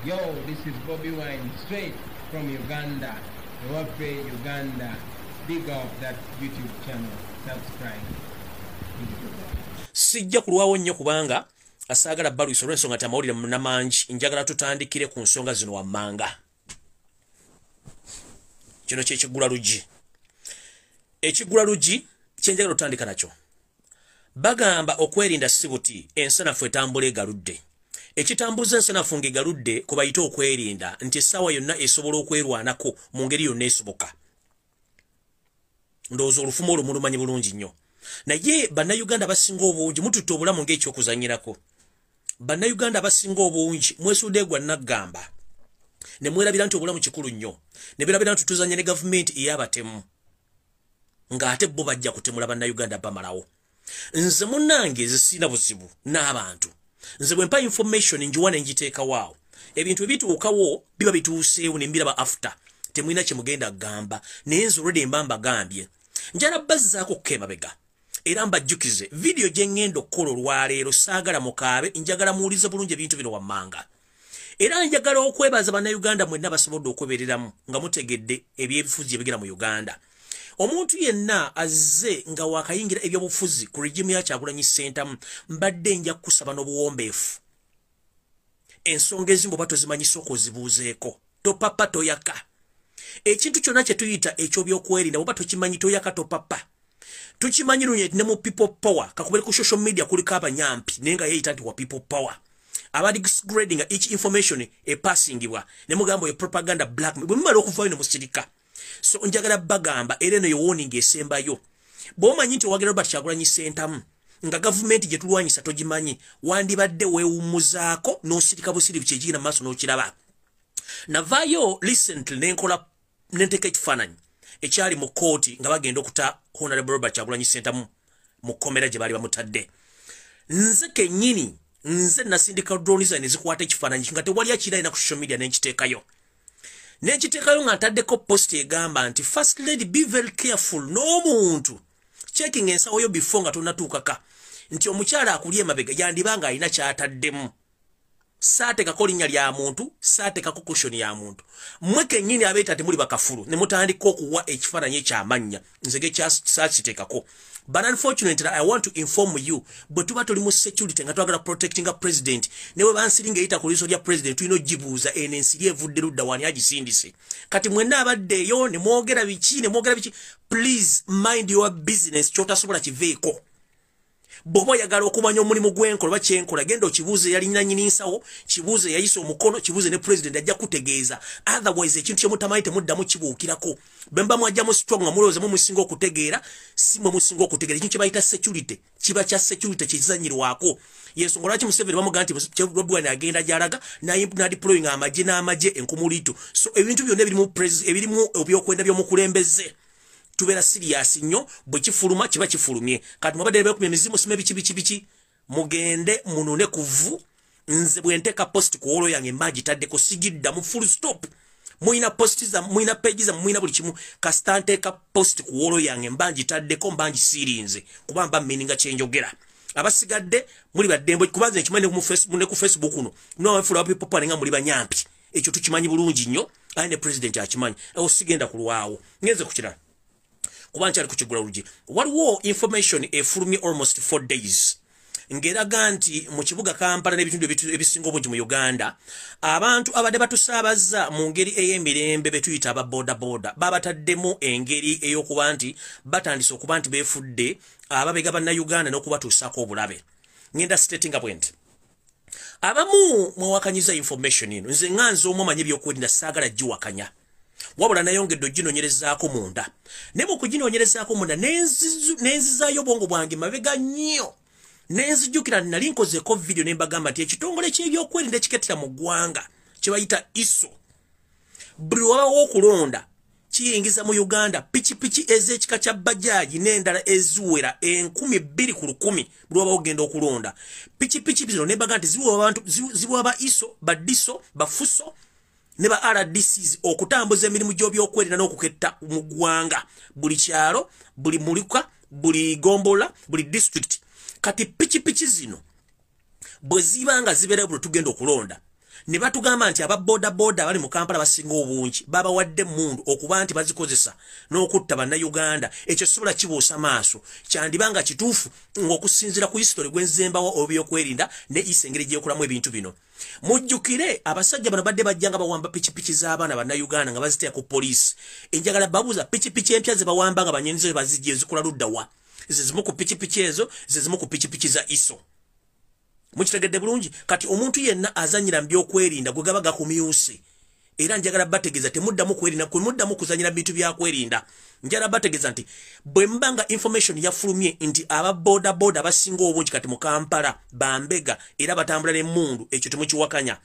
Yo, this is Bobby Wine, straight from Uganda. Ewaffe, Uganda. Big up that YouTube channel. Subscribe. Sijja kulwawo nnyo kubanga asagala Baluisi olw'ensonga tamawulire namangi njagala tutandikire ku nsonga zino wammanga. Kino ky'ekiggula luggi. Ekiggula luggi kyenjagala tutandika nakyo. Bagamba okwerinda sibuti ensanafu etambula egaludde. Ekitambuza ensanafu ng'egaludde kwe bayita okwerinda nti essaawa yonna esobola okwerwanako mu ngeri yonna esoboka. Ndowooza olufumo olwo mulumanyi bulungi nnyo. Naye bannayuganda basinga obungi mututte obulamu ng'ekyokuzanyirako. Bannayuganda basinga obungi mwesudde gwa naggamba. Ne mwerabira nti obulamu kikulu nnyo. Ne beerabira nti tuzanya ne gavumenti ey'abatemu. Ng'ate bo bajja kutemula bannayuganda bamalawo. Nze munnange zisina buzibu n'abantu. Nze bwe mpa information njiwa ne njiteeka waawo. Ebintu ebituukawo biba bituuseewo ne mbiraba after. Temulina kye mugenda gamba. Naye nze olwedde mba mbagambye. Njala bazzaako kukemabega. Era mbajjukize video gye ngenda okukola olwaleero saagala mukaabe njagala muwulize bulungi ebintu bino wammanga. Era njagala okwebaza bannayuganda mwenna basobodde okwebereramu nga mutegedde ebyebifuzi ebigera mu Uganda. Omuntu yenna azze nga wakayingira ebyobufuzi ku regimu ya Kyagulanyi Ssentamu mbadde nja kusaba n'obuwombeefu. Ensonga ezimu bwe tozimanyisa okozibuuzeeko. Topapa toyaka. Ekintu kyonna kye tuyita eky'ebyokwerinda bwe tokimanyi toyaka topapa. Tukimanyi lunye ne mu people power kakubere ku social media kuliko abanyampi naye nga yeeyita nti wa people power. Abadi grading each information passingibwa ne mugambo propaganda blackmail bwe mumala okuvaayo ne musirika. So njagala bagamba era eno yo warning esembayo. Bw'omanyi nti owagira Robert Kyagulanyi Ssentamu nga gavumenti gye tulwanyisa togimanyi wandibadde weewummuzaako n'osirika busirifu kyekiina maaso n'okiraba. Navaayo recently nenteeka ekifaananyi ekyali mu kooti nga bagenda okuta Honorable Robert Kyagulanyi Ssentamu mu kkomera gye baali bamutadde. Nze kennyini nze nasindika drones ne zikwata ekifaananyi nga tewali akira ina ku social media n'ekiteekayo. N'ekiteekayo nga ntaddeko post egamba nti First Lady be very careful n'omuntu checking ensawo yo before nga tonnatuukaka nti omukyala akuli emabega yandibanga alina kyataddemu. Saatekako linnya lya muntu, saatekako cushion ya muntu. Mmwe kennyini abeeta temuli bakafulu ne mutandika okuwa ekifaananyi ekyamannya nze gekyasakitekako. But unfortunately, I want to inform you, bwe tuba tuli mu security nga twagala protecting a president, ne bwe bansiringa eyita ku liiso lya president tulina ogibuuza eno ensiri evudde ludda wani agisindise. Kati mwenna abaddeeyo ne mwogera biki, please mind your business kyotasobola kiveeko. Bw'oba oyagala okumanya omulimu gw'enkola oba kyenkola genda okibuuze yalinyina nnyini nsawo, kibuuze yayisa omukono, kibuuze ne president ajja kutegeeza. Otherwise ekintu kye mutamanyi temuddamu kibuukirako. Bwe mba mwajjamu strong nga mulowooza musinga okutegeera, si mwe musinga okutegeera. Ekintu kye bayita security kiba kya security kyekizanyirwako. Yensonga lwaki Museveni bamugamba nti Bobi agenda gy'alaga n'adeploying amagye n'amagye enkumuliitu. So ebintu byonna ebirimu ebyokwenda by'omukulembeze. Tubeera serious nnyo bwe kifuluma kiba kifulumye. Kati mwabadde beekumya emizimu sime biki mugende munone kuvu. Nze bwe nteeka post ku wolo yange mbagitaddeko sigidda mu full stop. Muina postiza muina pages muina buli kimu kasita nteeka post ku wolo yange mbagitaddeko mbagisirinze kuba mba meaninga kyenjogera. Abasigadde muli baddembo kubanze ekimanyi ne ku Facebook kuno n'abafula people power nga muli banyampi. Ekyo tukimanyi bulungi nnyo ane president akimanyi. Osigenda kulwawo ngenze ku kirala. Kubanchali kuchigula luggi. Waliwo information efulumye almost 4 days. Ngeraga nti mu kibuga Kampala n'ebitundu ebisinga obungi mu Uganda abantu abadde batusaabaza mu ngeri ey'emirembe betuyita aba boda babataddemu engeri ey'okuba nti batandise okuba nti beefudde ababega bannayuganda n'okubatuusaako obulabe. Ngenda stating point. Abamu mwawakanyiza information eno nze nganze omu amanyi ebyokwerinda saagala giwakanya. Wabula nayongedde oginoonyerezaako munda. Ne mu kuginoonyerezaako munda nenzizaayo obwongo bwange mabega nnyo. Nenzijjukira nali nkozeeko video ne mbagamba nti ekitongole ky'ebyokwerinda ekikettera mu ggwanga kye bayita ISO. Buli wabawo okulonda kiyingiza mu Uganda pikipiki ez'ekika kya bajaaji n'endala eziwera 2,000 ku 1,000 buli wabawo ogenda okulonda. Pikipiki zino ne mbagamba nti ziwa ba ISO, ba DISO, ba FUSO ne ba RDCs okutambuza emirimu gy'ebyokwerinda n'okuketta mu ggwanga. Buli kyalo, buli mulika, buli gombola, buli district. Kati pikipiki zino bwe ziba nga zibeera buli tugenda okulonda ne batugamba nti aba boda bali mu Kampala basinga obungi baba wadde mundu okuba nti bazikozesa n'okutta bannayuganda ekyo sobola kibuusa maaso kyandibanga kituufu ng'okusinziira ku history gw'enzembawo obyokwerinda ne isengeri gyekulamu ebintu bino. Mujjukire abasajja bano badde bajjanga bawamba pikipiki z'abaana bannayuganda nga baziteya ku poliisi. Enjagala babuuza pikipiki empya ze bawamba nga banyenizo bazijje zikola ludda wa? Zizimu ku pikipiki ezo, zizimu ku pikipiki za ISO. Mukitegedde bulungi kati omuntu yenna azanyira mbyokwerinda gwe gaba gakumyuse. Era njagala bategeza temuddamu kwerinda kumuddamu kuzanyira bintu bya kwerinda. Njagala bategeza nti bwe mbanga information yafulumye nti aba boda basinga obungi kati mu Kampala bambega era batambula ne mundu ekyo temukiwakanya.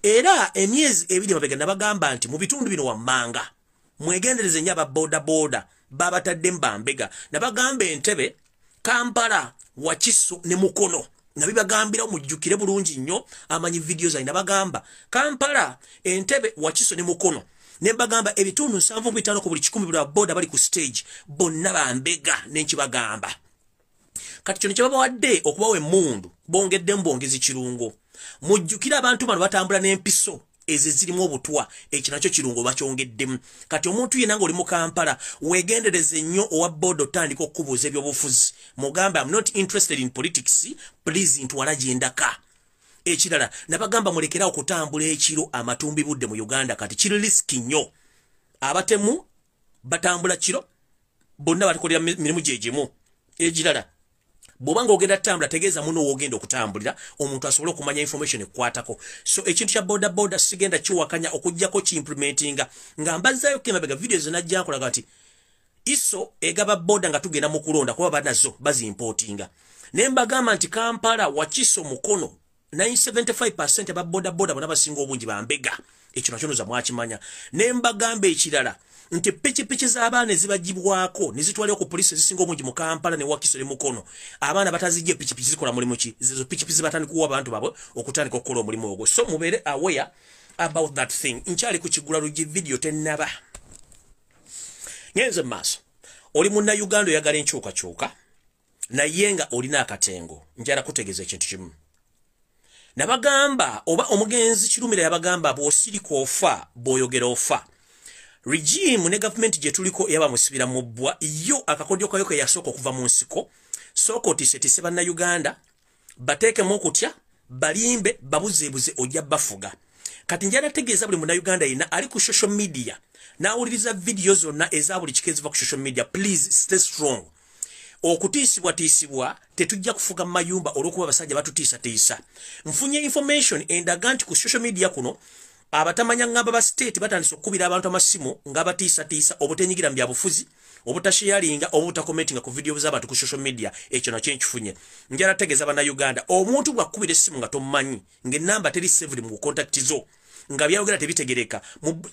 Era emyezi ebiri mabega nabagamba nti mu bitundu bino wammanga mwegendereze nnyo aba boda babatadde mbambega nabagamba Entebbe, Kampala, Wakiso ne Mukono. Nabibagambira mujjukire bulungi nnyo amanyi videos ayina bagamba Kampala, Entebbe, Wakiso ne Mukono. Ne bagamba ebitundu 7.5 ku buli 10 bula boda bali ku stage bonna bambega n'enkibagamba. Kati kino kyebabawadde okubawa emmundu bongedde mbongezi kirungo. Mujjukire abantu bano batambula n'empiso eze zirimu obutwa ekyo nakyo kirungo bakyongeddemu. Kati omuntu yenna ng'oli mu Kampala weegendereze nnyo owa boda otandika okubuuza ebyobufuzi. Mugamba I'm not interested in politics, please ntwala gyendaka. Ekirala nabagamba mulekera okutambula ekiro amatumbi budde mu Uganda kati kiri riski nnyo. Abatemu batambula kiro bonna batukolera mirimu gyegyimu. Ekirala bw'obanga ogenda tambula tegeeza muno wogenda okutambulira omuntu asobole okumanya information ekwatako. So ekintu kya boda sigenda kiwakanya okujjako ki-implementinga nga mbazzayo kemabega videos najja nkolaga nti ISO egaba boda nga tugenda mu kulonda kuba banazo bazimportinga. Ne mbagamba nti Kampala, Wakiso, Mukono 975% aba boda bonna basinga obungi bambega. Ekyo nakyo noza mwakimanya. Ne mbagamba ekirala nti pikipiki z'abaana ezibagibwako nezitwalira ku poliisi zisinga obungi mu Kampala ne Wakiso ne Mukono. Abaana batazijje pikipiki zikola mulimu ki? Zizo pikipiki batandika kuwa abantu babwe okutandika okukola omulimu ogwo. So mubeere aware about that thing. Nkyali ku kigula lugi video tennaba. Ngenze maaso. Oli munna Uganda oyagala enkyukakyuka naye nga olina akatengo. Njala kutegeeza ekintu kimu. Nabagamba oba omugenzi kirumira yabagamba bw'osirika ofa bw'oyogera ofa. Regime ne government gye tuliko yaba musibira mu bbwa yo akakodyo kayo ke yasooka okuva mu nsiko soko tise bannayuganda bateekemu okutya balimbe babuzeebuze ojja bafuga. Kati njala tegeeza buli munnayuganda yenna ali ku social media n'awuliriza video zonna eza buli kikeziva ku social media, please stay strong. Okutiisibwa tetujja kufuga mayumba olwokuba abasajja batutiisa. Nfunye information endaga nti ku social media kuno abatamanya ngamba ba state batandise okubira abantu amasimu ngabatiisa obutenyigira mbya bufuzi obutasharinga obutakomentinga ku video z'abantu ku social media. Ekyo nakyo nkifunye. Njala tegeeza bana Uganda omuntu bwakubira essimu nga tomanyi ng'ennamba teri saved mu contact zo nga byayogera tebitegereka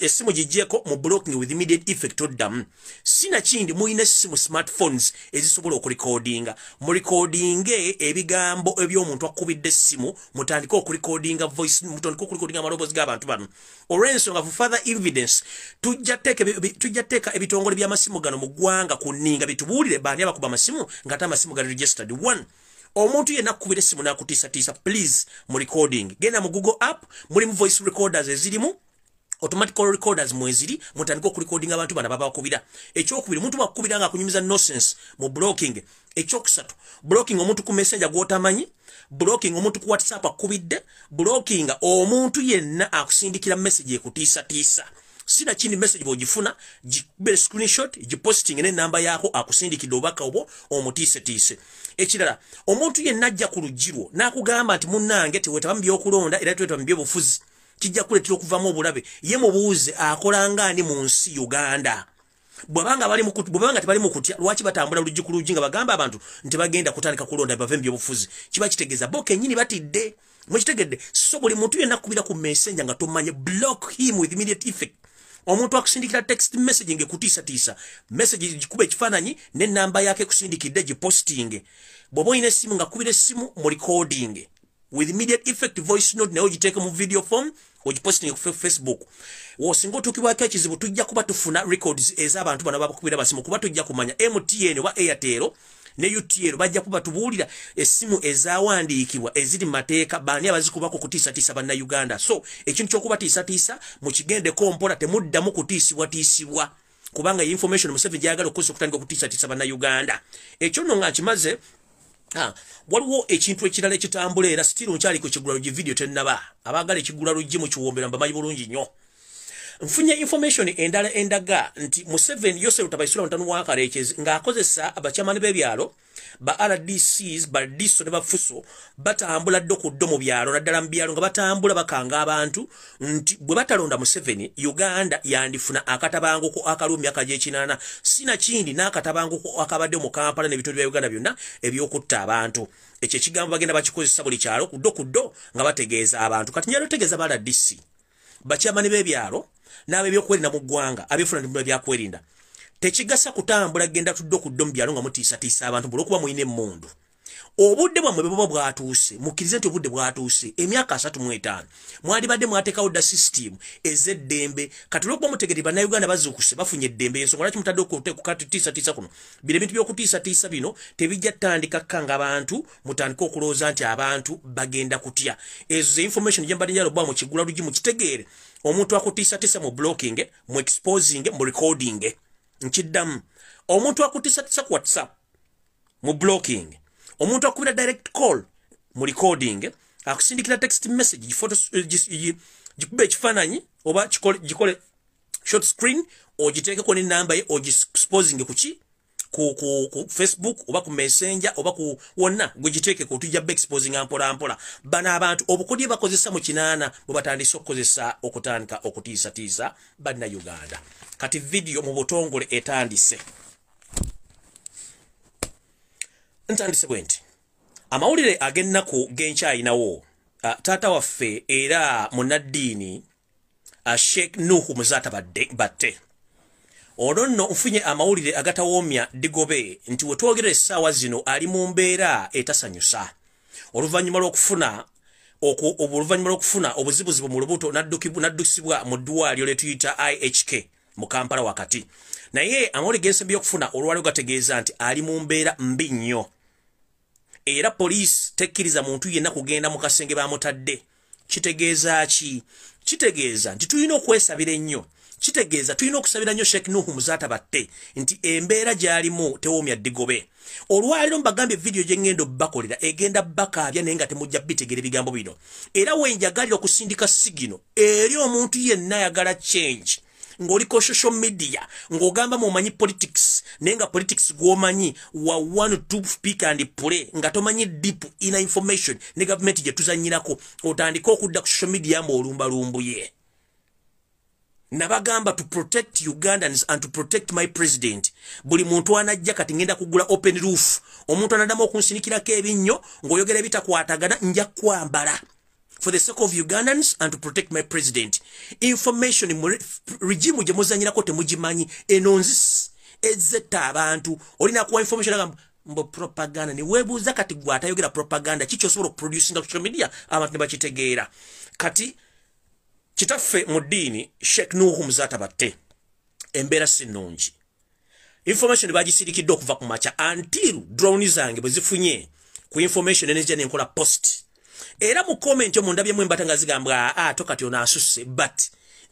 essimu gijjeko mu blocking with immediate effect oddamu. Sina kindi muyina essimu smartphones ezisobola okurecordinga murecordinge ebigambo eby'omuntu akubidde essimu mutandika okurecordinga voice mutandika okurecordinga amaloboozi g'abantu bano. Olw'ensonga for further evidence tujja teeka ebitongole by'amasimu gano mu ggwanga ku nninga bitubuulire baani abakuba amasimu nga ate amasimu gali registered. One, omuntu yenna akubira essimu n'akutiisa please mu recording genda mu Google app mulimu voice recorders ezirimu automatic recorders mweziri mutandika okurecordinga abantu bana babakubira. Ekyokubiri omuntu bakubira nga akunyumiza nonsense mu blocking. Ekyokusatu blocking omuntu ku messenger gwotamanyi, blocking omuntu ku WhatsApp akubidde, blocking omuntu yenna akusindikira message ekutiisa. Sina kindi message bwogifuna gikubere screenshot giposting ne namba yako akusindikidde obaka obwo omutiise. Ekirala omuntu yenna ajja ku lugirwo n'akugamba nti munnange tewetaba mbyokulonda era twetaba mbyobufuzi kijja kuletera okuvamu obulabe ye mubuuze akola ngani mu nsi Uganda. Bwabanga tebali mu kutya lwaki batambula lugi ku lugi nga bagamba abantu nti bagenda kutandika kulonda bave mbyobufuzi kiba kitegeeza bo kennyini batidde mukitegedde. So buli muntu yenna akubira ku messenger nga tomanye block him with immediate effect. Omuntu akusindikira text messaging ekutiisa message gikube ekifaananyi ne namba yake kusindikidde giposting. Bw'oba oyina essimu nga kubira essimu mu recording with immediate effect voice note nayo giteeke mu video form ogiposting ku Facebook. Wosinga otuukibwako ekizibu tujja kuba tufuna records ez'abantu bano babakubira basimu kuba tujja kumanya MTN wa Airtel ne UTL bajja kuba tubuulira essimu ezawandiikibwa eziri mateeka bani abazikubako kutiisatiisa banna Uganda. So ekintu ky'okubatiisatiisa mukigendeko mpola, temuddamu kutiisibwa kubanga information Museveni gyagala okukozesa okutandika okutiisatiisa banna Uganda. Ekyo nno nga nkimaze. Waliwo ekintu ekirala ekitambula era still nkyali ku kigula lugi video tennaba abaagala ekigula lugi mu kiwombera mbamanyi bulungi nnyo. Nfunye information endala endaga nti Museveni Yosef Tabaisula ntanu wa Karekezi ng'akozesa abakyamani b'ebyalo ba RDCs ba diso ne bafuso batambula ddo mu byalo naddala mu byalo nga batambula bakanga abantu nti bwe batalonda Museveni Uganda yandifuna akatabanguko akalumya akajekinana sina kindi n'akatabanguko akabadde mu Kampala n'ebituli bya Uganda byonna ebyokutta abantu. Ekyo ekigambo bagenda bakikozesa buli kyalo kuddo nga bategeeza abantu. Kati nyalo tegeeza ba RDC bakyamani b'ebyalo nabe byokwerinda mu ggwanga abifuna mu byakwerinda tekigasa kutambula genda tuddo mu byalo nga mutiisatiisa abantu bulikuba muyina emmundu. Obudde bwammwe bwe bwatuuse mukkirize nti obudde bwatuuse emyaka 35 mwalibadde mwateekawo dda system ez'eddembe kati olwokuba mutegeri bannayuganda bazuukuse bafunye eddembe ensonga lwaki mutadde okutiisatiisa kuno bino ebintu by'okutiisatiisa bino tebijja ttandika kkanga abantu mutandike okulowooza nti abantu bagenda kutya. Ezo information gye mbadde njala obba mu kigula lugi mukitegeere. Omuntu akutiisatiisa mu blocking mu exposing mu recording nkiddamu. Omuntu akutiisatiisa ku WhatsApp mu blocking, omuntu akubira direct call mu recording, akusindikira text message photo gikube ekifaananyi oba gikole short screen ogiteekeko n'ennamba ye ogisposing kuki ku Facebook oba ku Messenger oba ku wonna gugiteekeko tujja exposing ampola. Bano abantu obukodye bakozesa mu kinaana bwe batandise okukozesa okutandika okutiisatiisa banna Uganda. Kati video mu butongole etandise. Ntandise bwenti. Amawulire ag'ennaku genkyayinawo taata waffe era munnaddiini Sheikh Nuhu Muzata batte. Ono nno nfunye amawulire agatawoomya Digobe nti we twogera essaawa zino ali mu mbeera etasanyusa. Oluvannyuma lw'okufuna obuzibuzibu mu lubuto naddukisibwa mu ddwaliro lye tuyita IHK mu Kampala wakati. Naye amawulire g'ensembi y'okufuna olwali gategeeza nti ali mu mbeera mbi nnyo. Era poliisi tekkiriza muntu yenna kugenda mu kasenge baamutadde. Kitegeeza ki? Kitegeeza nti tulina okwesabira ennyo. Kitegeeza tulina okusabira nnyo Sheikh Nuhu Muzata batte nti embeera gy'alimu tewoomya Digobe. Olwaliro mbagambye video gye ngendo bakolera egenda bakaabya naye nga temujja bitegera ebigambo bino. Era wenjagalira okusindika sigino eri omuntu yenna ayagala change ng'oliko social media ng'ogamba mumanyi politics naye nga politics gw'omanyi wa 1-2 speak and play nga tomanyi deep inner information ne government gye tuzannyirako otandika okudda ku social media ng'olumbalumbuye. Nabagamba to protect Ugandans and to protect my president. Buli muntu anajja kati ngenda kugula open roof. Omuntu anadamu okunsinikirako ebinnyo ng'oyogera ebitakwatagana nja kwambala. For the sake of Ugandans and to protect my president. Information regime gye muzanyirako temugimanyi enonzi ezetta abantu. Olina kuwa information agamba mbo propaganda. Ni webuuza kati gwatayogera propaganda. Kiki osobola okuproducinga social media abantu ne bakitegeera. Kati kitaffe mu ddiini Sheikh Nuhu Muzata batte embeera si nnungi. Information bagisirikidde okuva ku makya until drone zange bwe zifunye ku information enejja nenkola post. Era mu comment omu ndabyemu embata nga zigamba tokati ono asusse but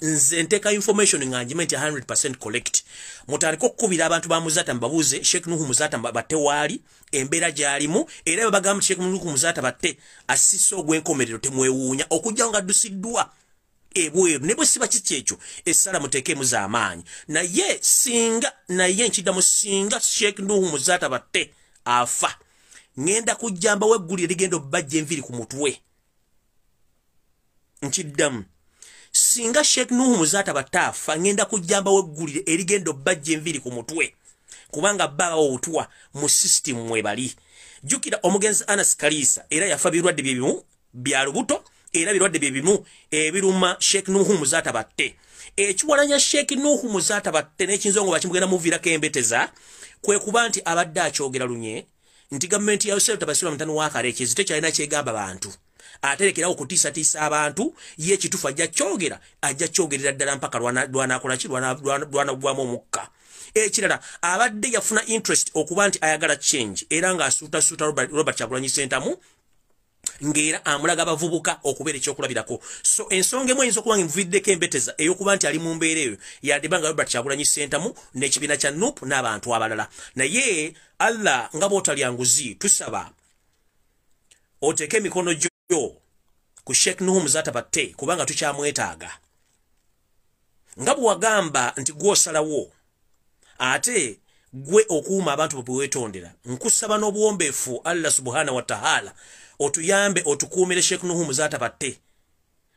nze nteeka information nga njimenti 100% correct. Mutandika okukubira abantu ba Muzata mbabuuze Sheikh Nuhu Muzata batte waali embeera gy'alimu era bagamba Sheikh Nuhu Muzata batte asisa ogw'enkomerero temwewuunya okujja nga addusiddwa ebweru ne bwe siba kiki ekyo essala muteekemu z'amaanyi. Naye singa naye nkiddamu singa Sheikh Nuhu Muzata batte afa ngenda kujjamba weggulire ligendo bajje enviri ku mutwe. Nkiddamu singa Sheikh Nuhu Muzata batte afa ngenda kujjamba weggulire erigendo bajje enviri ku mutwe kubanga baba otwa mu system mwebali. Jukira omugenzi Anas Kalisa era yafa birwadde byebimu bya lubuto era birwadde byebimu ebiruma Sheikh Nuhu Muzata batte. Ekiwalanya Sheikh Nuhu Muzata batte n'ekinzongo bakimugenda muviirako embeteza kwe kuba nti abadde akyogera lunye nti gavumenti ya Yosef Tabasula mutano wa Karekezi tekyalina kyegamba bantu. Aterekerawo okutiisatiisa abantu ye kitufu ajja kyogerera ddala mpaka lwanakola ki lwanagwamu omukka. ekirala abadde yafuna interest okuba nti ayagala change era nga asuuta Robert Kyagulanyi Ssentamu ngera amulaga abavubuka okubeera ekyokulabirako. So ensonga emu eyinza okuba nga emuviiriddeko embeteza ey'okuba nti ali mu mbeera eyo yadibanga Robert Kyagulanyi Ssentamu n'ekibiina kya NUP n'abantu abalala. Naye Allah nga bw'otalya nguzi tusaba oteeke emikono gyo ku Sheikh Nuhu Muzatabatte kubanga tukyamwetaaga. Nga bw'agamba nti gw'osalawo ate gwe okuuma abantu bwe weetondera. Nkusaba n'obuwombeefu Allah subhanahu wa ta'ala otuyambe otukuumire Sheikh Nuhu Muzatabatte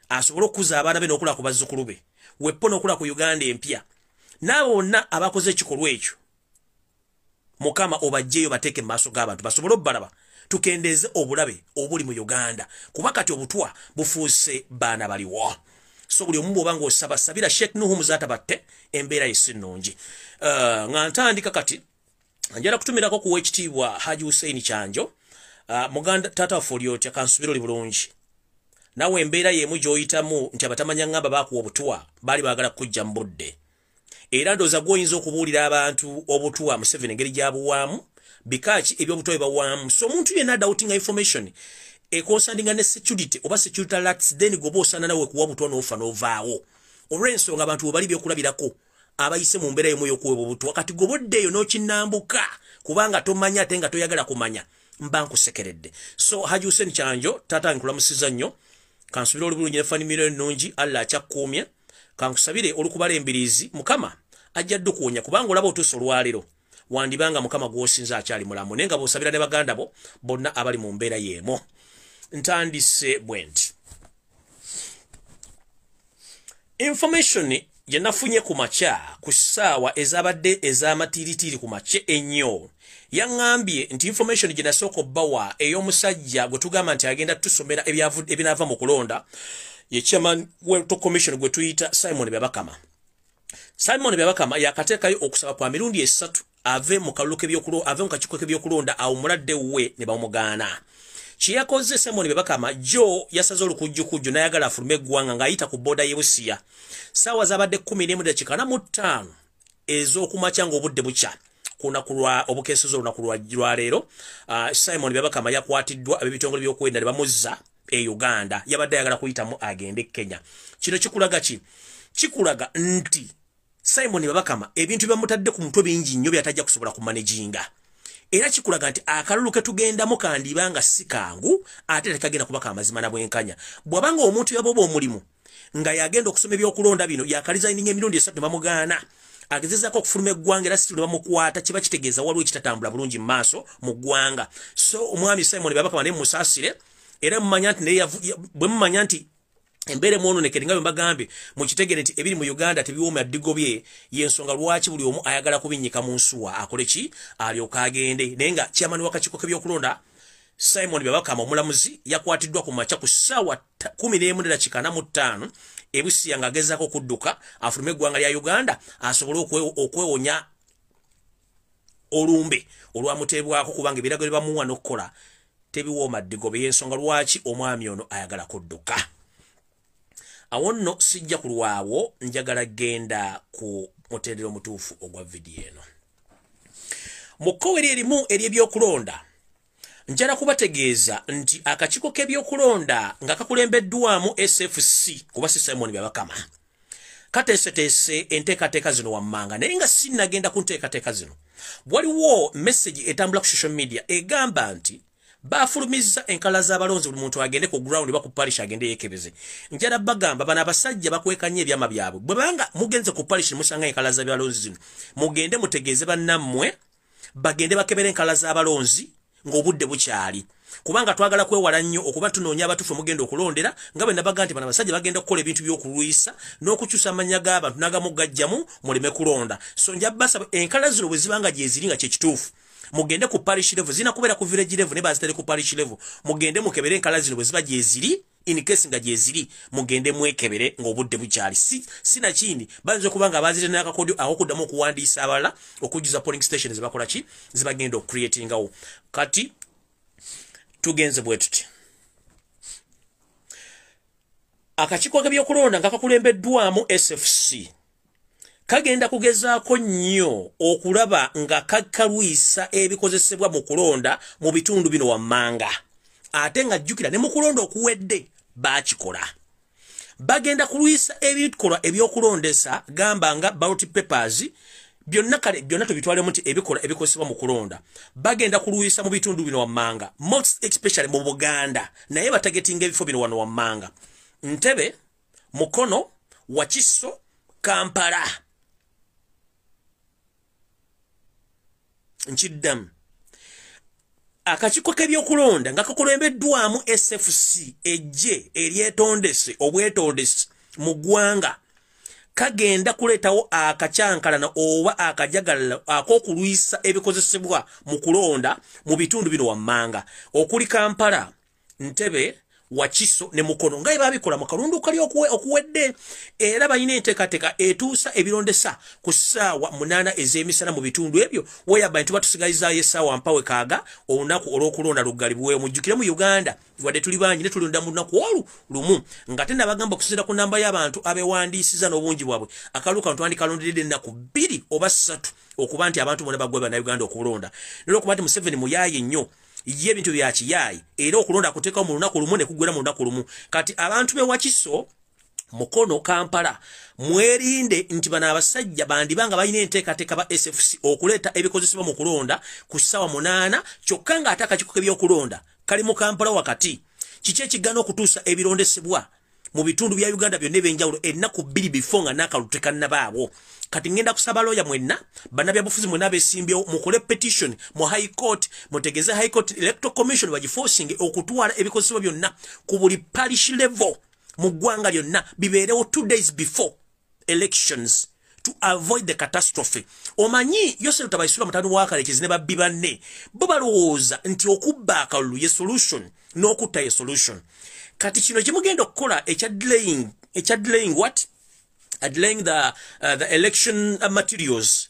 asobole okuza abaana be n'okula ku bazzukulu be weppo n'okula ku Uganda empya. N'abo bonna abakoze ekikolwa ekyo Mukama obajjeeyo bateeke mu maaso g'abantu basobole obbalaba tukendeeze obulabe obuli mu Uganda kuba kati obutwa bufuuse baana baliwo. So buli omu bw'oba ng'osaba sabira Sheikh Nuhu Muzatabatte embeera ye si nnungi. Nga ntandika kati njala kutumirako ku Weekitiibwa Haji Hussein Kyanjo muganda tata waffe oli otya kansubira oli bulungi. Nawe embeera y'emu gy'oyitamu nti abatamanya ngamba baakuwa obutwa baali baagala kujja mu budde. Era ndowooza gw'oyinza okubuulira abantu obutwa Museveni engeri gy'abuwaamu bikaaki eby'obutwa bye bawaamu. So omuntu yenna doubting information ekonsandinga ne security oba security alerts then goba osana nawe kuwa butwa n'ofa n'ovaawo. Olw'ensonga abantu bali byokulabirako abayise mu mbeera y'emu y'okuweebwa obutwa kati goboddeeyo n'okinnambuka kubanga tomanya ate nga toyagala kumanya mba nkusekeredde. So Haji Hussein Kyanjo tata nkulamusiza nnyo kansubira oli bulungi nefani milioni nnungi Allah akyakkuumye kankusabire olukubala embiriizi Mukama ajja ddukuwonya kubanga olaba otuusa olwaleero wandibanga Mukama gw'osinza akyali mulamu naye nga bw'osabira ne baganda bo bonna abali mu mbeera y'emu. Ntandise bwenti information gye nafunye ku makya ku ssaawa ezabadde ez'amatiritiri ku makye ennyo yaŋŋambye nti information gye nasooka obbawa ey'omusajja gwe tugamba nti agenda tusomera ebinaava mu kulonda ye chairman w'electoral commission gwe tuyita Simon Byabakama. Simon Byabakama yakateekayo okusaba kwa mirundi esatu ave mu kakiiko k'ebyokulonda awo muladde we ne bamugaana. Kye yakoze Simon Byabakama jo yasaze olukujjukujju n'ayagala afulume eggwanga ng'ayita ku booda y'e Busia. Ssaawa zabadde 11:45 ez'okumakya ng'obudde bukya kunakulwa obukeeseza olunaku lwa leero. Simon Byabakama yakwatiddwa ab'ebitongole by'okwenda ne bamuzza e Uganda. Yabadde ayagala kuyitamu agende Kenya. Kino kikulaga ki? Kikulaga nti Simon Byabakama ebintu byamutadde ku mutwe bingi nnyo byatajja kusobola kumanejinga. Era kikulaga nti akalulu ke tugendamu kandibanga si kangu ate tekagenda kubaka amazima na bwenkanya. Bw'abanga omuntu yaboba omulimu nga yagenda okusoma ebyokulonda bino yakalizayininga emirundi esatu ne bamugaana agezezaako okufuluma eggwanga era situlu ne bamukwata kiba kitegeeza waliwo ekitatambula bulungi mu maaso mu ggwanga. So omwami Simon Byabakama ne musaasire era bwe mumanya nti embeere mwononekere nga bwe mbagambe mukitegere nti ebiri mu Uganda tebiwooma ddigobye y'ensonga lwaki buli omu ayagala kubinnyika mu nsuwa akole ki alyoka agende. Naye nga chairman w'akakiiko k'ebyokulonda Simon Byabakama omulamuzi yakwatiddwa ku makya ku ssaawa 11:45 e Busia ng'agezaako okudduka afulume eggwanga lya Uganda asobole okwewonya olumbe olwamuteebwako kubanga ebiragiro bye bamuwa n'okukola tebiwooma ddigobe y'ensonga lwaki omwami ono ayagala kudduka. Awo nno sijja ku lwawo njagala genda ku mutendera omutuufu ogwa vidiyo eno. Mu kkowe erimu ery'ebyokulonda njala kubategeeza nti akakiiko k'ebyokulonda nga kakulembeddwamu SFC kuba si Simon Byabakama kateeseteese enteekateeka zino wammanga naye nga sinnagenda ku nteekateeka zino. Waliwo message etambula ku social media egamba nti baafulumizza enkala z'abalonzi buli muntu agende ku ground ba ku parish agende yeekebeze. Njala bagamba bano abasajja bakwekanye ebyama byabwe. Bwe banga mugenze ku parish musanga enkala z'abalonzi zino mugende mutegeeze bannammwe bagende bakebere enkala z'abalonzi ng'obudde bukyali. Kubanga twagala kwewala nnyo okuba tunoonya abatufu mugenda okulondera nga bwe nabaga nti bano abasajja bagenda kukola ebintu by'okulwisa n'okukyusa amannya g'abantu n'agamu gajjamu muleme kulonda. So nja basaba enkala zino bwe zibanga gye ziri nga kye kituufu mugende ku parish level zina kubeera ku village level ne bazitali ku parish level mugende mukebere enkala zino bwe ziba gye ziri in case nga gye ziri mugende mwekebere ng'obudde bukyali. Sina kindi banza okubanga abazire n'akakodyo aho kuddamu okuwandiisa abalala okujjuza polling station zibakola ki zibagenda okcreatingawo. Kati tugenze bwe tuti akakiiko k'ebyokulonda nga kakulembeddwamu SFC kagenda kugezaako nnyo okulaba nga kakalwisa ebikozesebwa mu kulonda mu bitundu bino wammanga. Ate nga jjukira ne mu kulonda okuwedde baakikola. Bagenda kulwisa ebikolwa ebyokulondesa gamba nga ballot papers byonna tubitwalemu nti ebikola ebikozesebwa mu kulonda. Bagenda kulwisa mu bitundu bino wammanga, most especially mu Buganda, naye batagetinga ebifo bino wano wammanga. Ntebe, Mukono, Wakiso, Kampala. Nchiddamu. Akakiiko k'ebyokulonda nga kakulembeddwamu SFC ejje eryetondese obwetondesi mu ggwanga kagenda kuleetawo akacyankalana oba akajagalalo ak'okulwisa ebikozesebwa mu kulonda mu bitundu bino wammanga okuli Kampala, Ntebe, Wakiso ne Mukono nga babikola mu kalundu kali okuwedde era balina enteekateeka etuusa ebirondesa ku ssaawa 8 ez'emisana mu bitundu ebyo weyaba nti batusigalizaayo essaawa mpawe kaaga olunaku olw'okulonda luggalibweyo. Mujjukire mu Uganda wadde tuli bangi ne tulonda mu lunaku lumu nga tena bagamba okusinziira ku namba y'abantu abeewandiisiza n'obungi bwabwe akalu kano twandikalonderedde ennaku 2 oba 3 okuba nti abantu bonna bagwe bannayuganda okulonda n'olwokuba nti Museveni muyaaye nnyo ye bintu bya kiyayi era okulonda kuteeka mu lunaku lumu ne kugwera mu lunaku lumu. Kati abantu be Wakiso, Mukono, Kampala mwerinde nti bano abasajja bandibanga balina enteekateeka ba SFC okuleeta ebikozesebwa mu kulonda ku ssaawa 8 kyokka nga ate akakiiko k'ebyokulonda kali mu Kampala wakati. Kiki ekigaana okutuusa ebirondesebwa mu bitundu bya Uganda byonna ebyenjawulo ennaku 2 before nga n'akalulu tekannabaabo. Kati ngenda kusaba lawyer mwenna bannabyabufuzi mwenna beesimbyewo mukole petition mu High Court mutegeze High Court Electoral Commission bagiforcing okutwala ebikozesebwa byonna ku buli parish level mu ggwanga lyonna bibeerewo 2 days before elections to avoid the catastrophe. Omanyi Yosef Tabaisula mutano wakalekezi ne babbi banne bo balowooza nti okubba akalulu ye solution n'okutta ye solution. Kati kino kimugenda okukola ekya delaying what? Delaying the election materials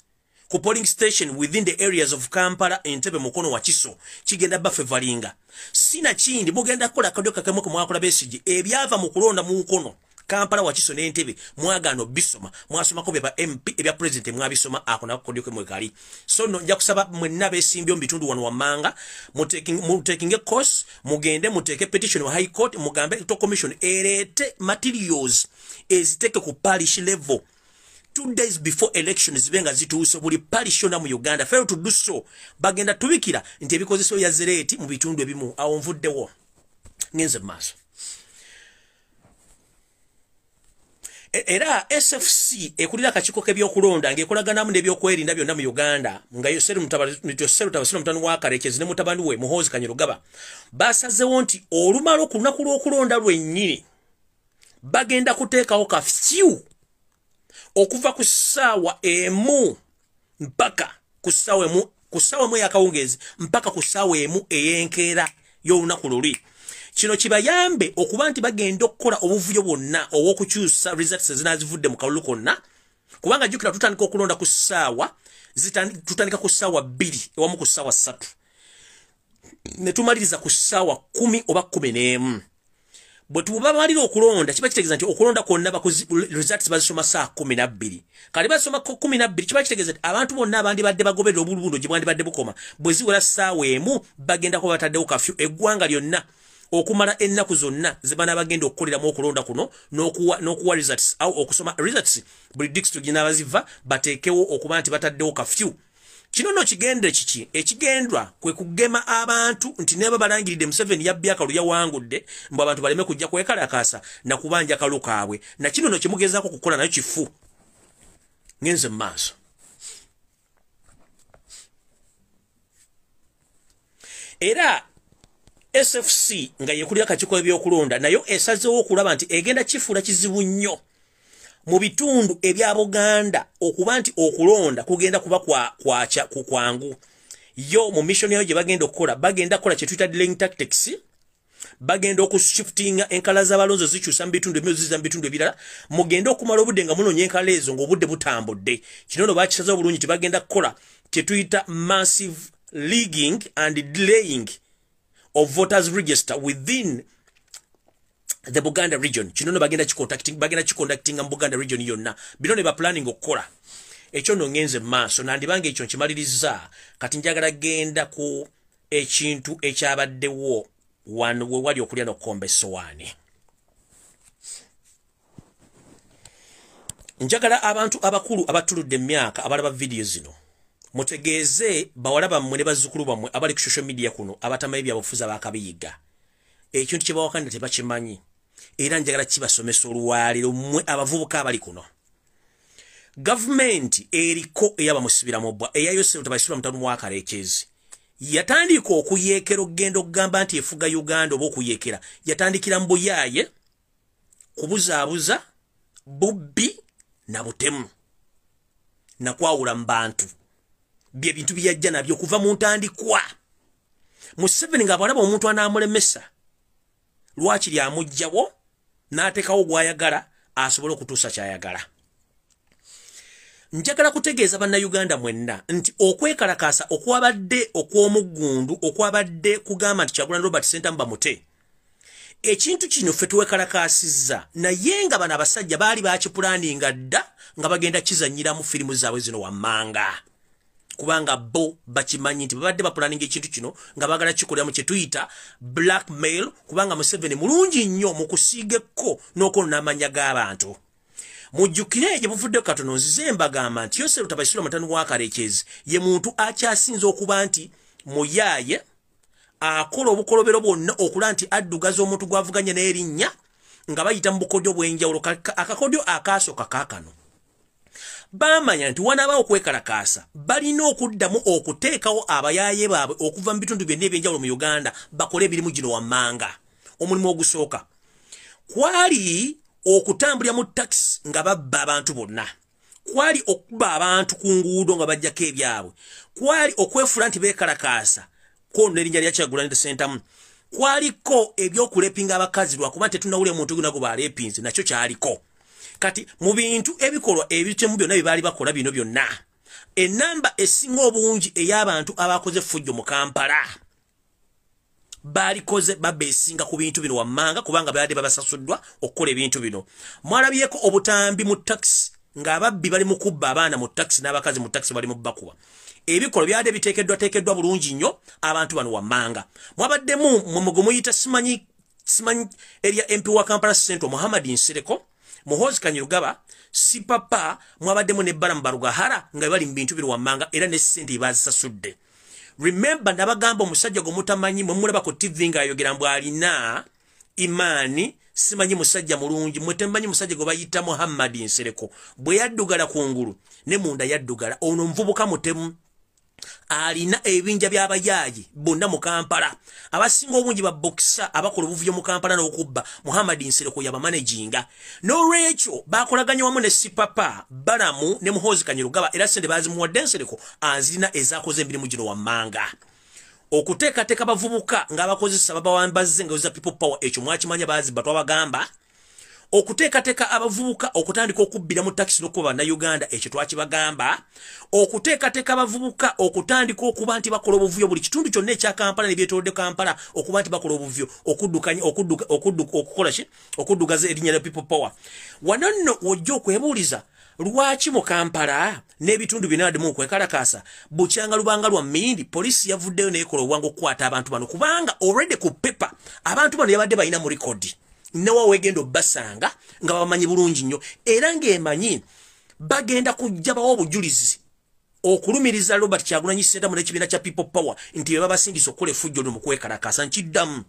ku polling station within the areas of Kampala, Entebbe, Mukono, Wakiso kigenda bafevalinga. Sina kindi mugenda kola kadoka kamwe ku mwakola besiji ebyava mu kulonda mu Mukono, Kampala, Wakiso ne Entebbe mwagano bisoma mwasomako bya MP ebya president mwabisoma akona kodyoke mwekali. So no nja kusaba mwenna besimbyo mbitundu wano wammanga taking a course mugende muteke petition wa High Court mugambe to commission erete materials eziteke ku parish level 2 days before elections zibenga zituuse buli parish yonna mu Uganda. Fail to do so bagenda tubikira nti ebikozeso ya zereti mu bitundu ebimu awo nvuddewo ngenze maaso. Era SFC ekulira akakiiko k'ebyokulonda ng'ekolaganamu n'ebyokwerinda byonna mu Uganda nga Yoseri Tabasula mutano wakalekezi ne mutabani we Muhoozi Kanyerugaba basazewo nti olumala ku lunaku lw'okulonda lwennyini bagenda kuteekawo kafyu okuva ku ssaawa emu mpaka ku ssaawa emu ey'akawungeezi mpaka ku ssaawa emu ey'enkeera y'olunaku luli. Kino kibayambe okuba nti bagenda okukola obuvuyo bwonna obw'okukyusa results ezinazivudde mu kalulu konna kubanga jjukira tutandika okulonda ku ssaawa tutandika ku ssaawa 2 ewamu ku ssaawa 3 ne tumaliriza ku ssaawa 10 oba 11. Bwe tubamalira okulonda kiba kitegeeza nti okulonda kwonna results bazisoma saa 12. Kale basoma 12 kiba kitegeeza nti abantu bonna abandi badde bagoberera obulundu gye bwandibadde bukoma bwe ziwera ssaawa emu bagenda kuba bataddewo kafyu eggwanga lyonna okumala ennaku zonna zibana bagenda okukoleramu okulonda kuno n'okuwa results au okusoma results buli district ginabaziva bateekewo okuba nti bataddewo kafyu. Kino no kigende kiki ekigendwa kwe kugema abantu nti neba balangiridde Museveni yabbye akalu yawangudde mbu abantu baleme kujja kwekalakasa na kubanja akalu kaabwe na kino no kimugezaako kukola nayo kifu ngenze maaso. Era SFC nga yekulira akakiiko ebyokulonda nayo esazeewo okulaba nti egenda kifuula kizibu nnyo mu bitundu ebya Buganda okuba nti okulonda kugenda kuba kwangu. Yo mu mission yayo gye bagenda okukola bagenda kukola kye tuyita delaying tactics bagenda okushiftinga enkala z'abalonzi zikyusa mu bitundu ebimwe ziza mu bitundu ebirala mugenda okumala obudde nga munoonya enkala ezo ng'obudde butambudde. Kino no bakisazeewo bulungi nti bagenda kukola kye tuyita massive leaguing and delaying of voters register within the Buganda region kinono bagenda chicontacting mu Buganda region yonna Bino ne ba planning okukola ekyo no ngenze maaso nandibange ekyo nkimaliriza kati njagala genda ku ekintu ekyabaddewo we wali okulya n'okukomba essowaani. Njagala abantu abakulu abatuludde emyaka abalaba video zino mutegeeze bawala bammwe ne bazzukulu bammwe abali ku social media kuno abatamanyi byabufuzi abakabiyiga ekintu kye bawakanda tebakimanyi era njagala kibasomesa olwaliro mmwe abavubuka abali kuno. Government eriko eyaba musibira mobwa eyayose otabasibira mutanu mwakareekezi yatandika okuyeekera okugenda okugamba nti efuga Uganda oba okuyekera yatandikira Lumbuye kubuzaabuza bubbi na butemu na kwawula mbantu bye bintu byajja nabyo kuva mu ntandikwa mu 7 nga balaba omuntu anamulemesa lwaki lyamujjawo n'atekawo gwayagala asobole okutuusa kyayagala. Njagala kutegeeza bannayuganda mwenna nti okwekalakaasa okwabadde okw'omuggundu okwabadde kugamba nti Kyagulanyi Robert Ssentamu mute ekintu kino ffe tuwekalakaasizza naye nga bano abasajja baali bakipulaninga dda nga bagenda kizannyira mu firimu zaabwe zino wammanga kubanga bo bakimanyi nti babadde bapulaninga ekintu kino nga bagala kikolera mu kye tuyita blackmail kubanga Museveni mulungi nnyo mu kusiigekko n'okwonna amanya g'abantu. Mujjukire gye buvudde katono nzize mbagamba nti Yose Lutabasira Matanu w'akareekezi ye muntu akyasinze okuba nti muyaaye akola obukolobero bwonna okula nti addugaza omuntu gwavuganya n'erinnya nga bayita mu bukodyo bw'enjawulo akakodyo akasooka kaakano. Bamanya nti wanaaba okwekalakaasa balina okuddamu okuteekawo abayaaye baabwe okuva mu bitundu byonna eby'enjawulo mu Uganda bakole emirimu gino wammanga. Omulimu ogusooka kwali okutambulira mu taxi nga babba abantu bonna, kwali okuba abantu ku nguudo nga bajjako ebyabwe, kwali okwefuula nti beekalakaasa kono erinnya lya Kyagulanyi Ssentamu, kwaliko ebyokulepinga abakazi lwakuba tetunnawulira omuntu gunago balepinze nakyo kyaliko. Kati mu bintu ebikolwa ebitemu byonna bye baali bakola bino byonna enamba esinga obungi ey'abantu abakoze effujjo mu Kampala balikoze babesinga ku bintu bino wammanga kubanga baadde babasasuddwa okukola ebintu bino. Mwalabyeko obutambi mu taxi ng'ababbi bali mu kubba abaana mu taxi n'abakazi mu taxi bali mu bakuba. Ebikolo byadde biteekeddwa bulungi nnyo abantu bano wammanga. Mwabaddemu mwe muyita simanyi erya MP wa Kampala Central Muhammad Nsereko, Muhoozi Kanyirugaba, Sipapa, mwabaddemu ne Balamu Barugahara nga bali mu bintu bino wammanga era ne ssente bazisasudde. Remember nabagamba omusajja gwe mutamanyi mwe mulaba ku TV nga ayogera mbu alina imaani simanyi musajja mulungi mwe temanyi musajja gwe bayita Muhammad Nsereko bwe yaddugala kungulu ne munda yaddugala ono mvubuka mutemu alina ebinja by'abayaayi bonna mu Kampala abasinga obungi ba boxer abakola obuvuyo mu Kampala n'okubba Muhammad Nsereko yaba managing n'olwekyo bakolaganya wamu ne Sipapa Balamu ne Muhoozi Kanyirugaba era sente bazimuwadde Nsereko azirina ezaakoze emirimu gino wammanga. Okuteekateeka abavubuka ng'abakozesa babawambazze nga za people power ekyo mwakimanya bazibba twabagamba. Okuteekateeka abavubuka okutandika okubbira mu taxi n'okuba Bannayuganda ekyo twakibagamba. Okuteekateeka abavubuka okutandika okuba nti bakola obuvuyo buli kitundu kyonna ekya Kampala ne byetoolodde Kampala okuba nti bakola obuvuyo okuddugaza erinnya lya people power. Wano nno wojja okwebuuliza lwaki mu Kampala n'ebitundu binaademu okwekalakaasa bukyanga lubanga lwa Mmindi poliisi yavuddeyo n'ekola obwangu okukwata abantu bano kubanga already ku pepa abantu bano yabadde balina mu rekodi newa wegenda obbasanga nga bamanyi bulungi nnyo era ng'emanyi bagenda kujja bawa obujulizi okulumiriza Robert Kyagulanyi Ssentamu n'ekibiina kya people power nti bwe babasingisa okukola effujjo mu kwekalakaasa nkiddamu.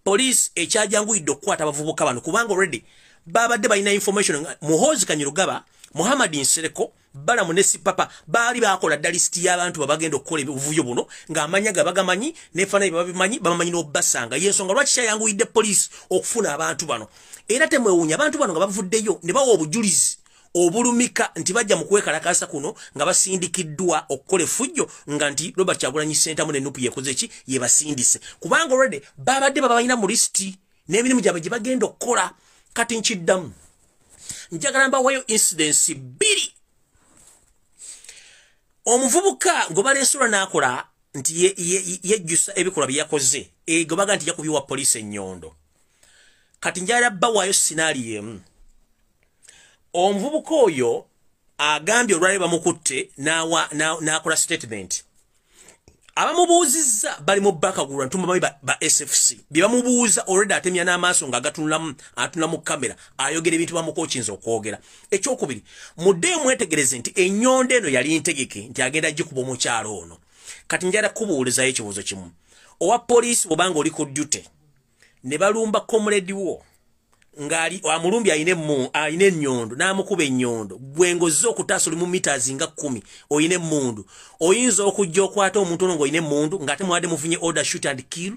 Poliisi ekyajanguyidde okukwata abavubuka bano kubanga already babadde balina information Muhoozi Kanyirugaba, Muhammad Nsereko, Balamu ne Sipapa baali bakola dalisti y'abantu babagenda okukola obuvuyo buno ng'amanya gabagamanyi n'efaananyi babamanyi n'obbasanga y'ensonga lwaki kyayanguyidde poliisi okufuna abantu bano. Era temwewuunya abantu bano nga bavuddeyo ne bawa obujulizi obulumika nti bajja mu kwekalakaasa kuno nga basindikiddwa okukola effujjo nga nti Robert Kyagulanyi Ssentamu ne NUP yekoze ki yebasindise kubanga already babadde babalina mu lisiti n'emirimu gyabwe gye bagenda okukola. Kati nkiddamu njagala mbawayo incidents 2. Omuvubuka gwe baleesula n'akola nti yejjusa ebikolwa bye yakoze gwe baga nti yakubiwa poliisi ennyondo. kati njala bawayo scenario omuvubuka oyo agambye olwali bamukutte n'akola statement abamubuuzizza bali mu bakagulwa ntuma ba SFC bye bamubuuza already atemya n'amaaso atula mu kamera ayogera ebintu bamukokinza okwogera. Ekyokubiri muddeyo mwetegereze nti ennyondo eno yali ntegeke nti agenda gikuba omukyalo ono. Kati njala kubuulizayo ekibuuzo kimu. Owa poliisi bw'obanga oli ku duty ne balumba comrade wo ngali amulumbi ayine ennyondo n'amukuba ennyondo gwengozza okutaasa oli mu meters nga 10 oyine emmundu oyinza okujja okwata omuntu ono ng'oyine emmundu ng'ate mwadde mufunye order shoot and kill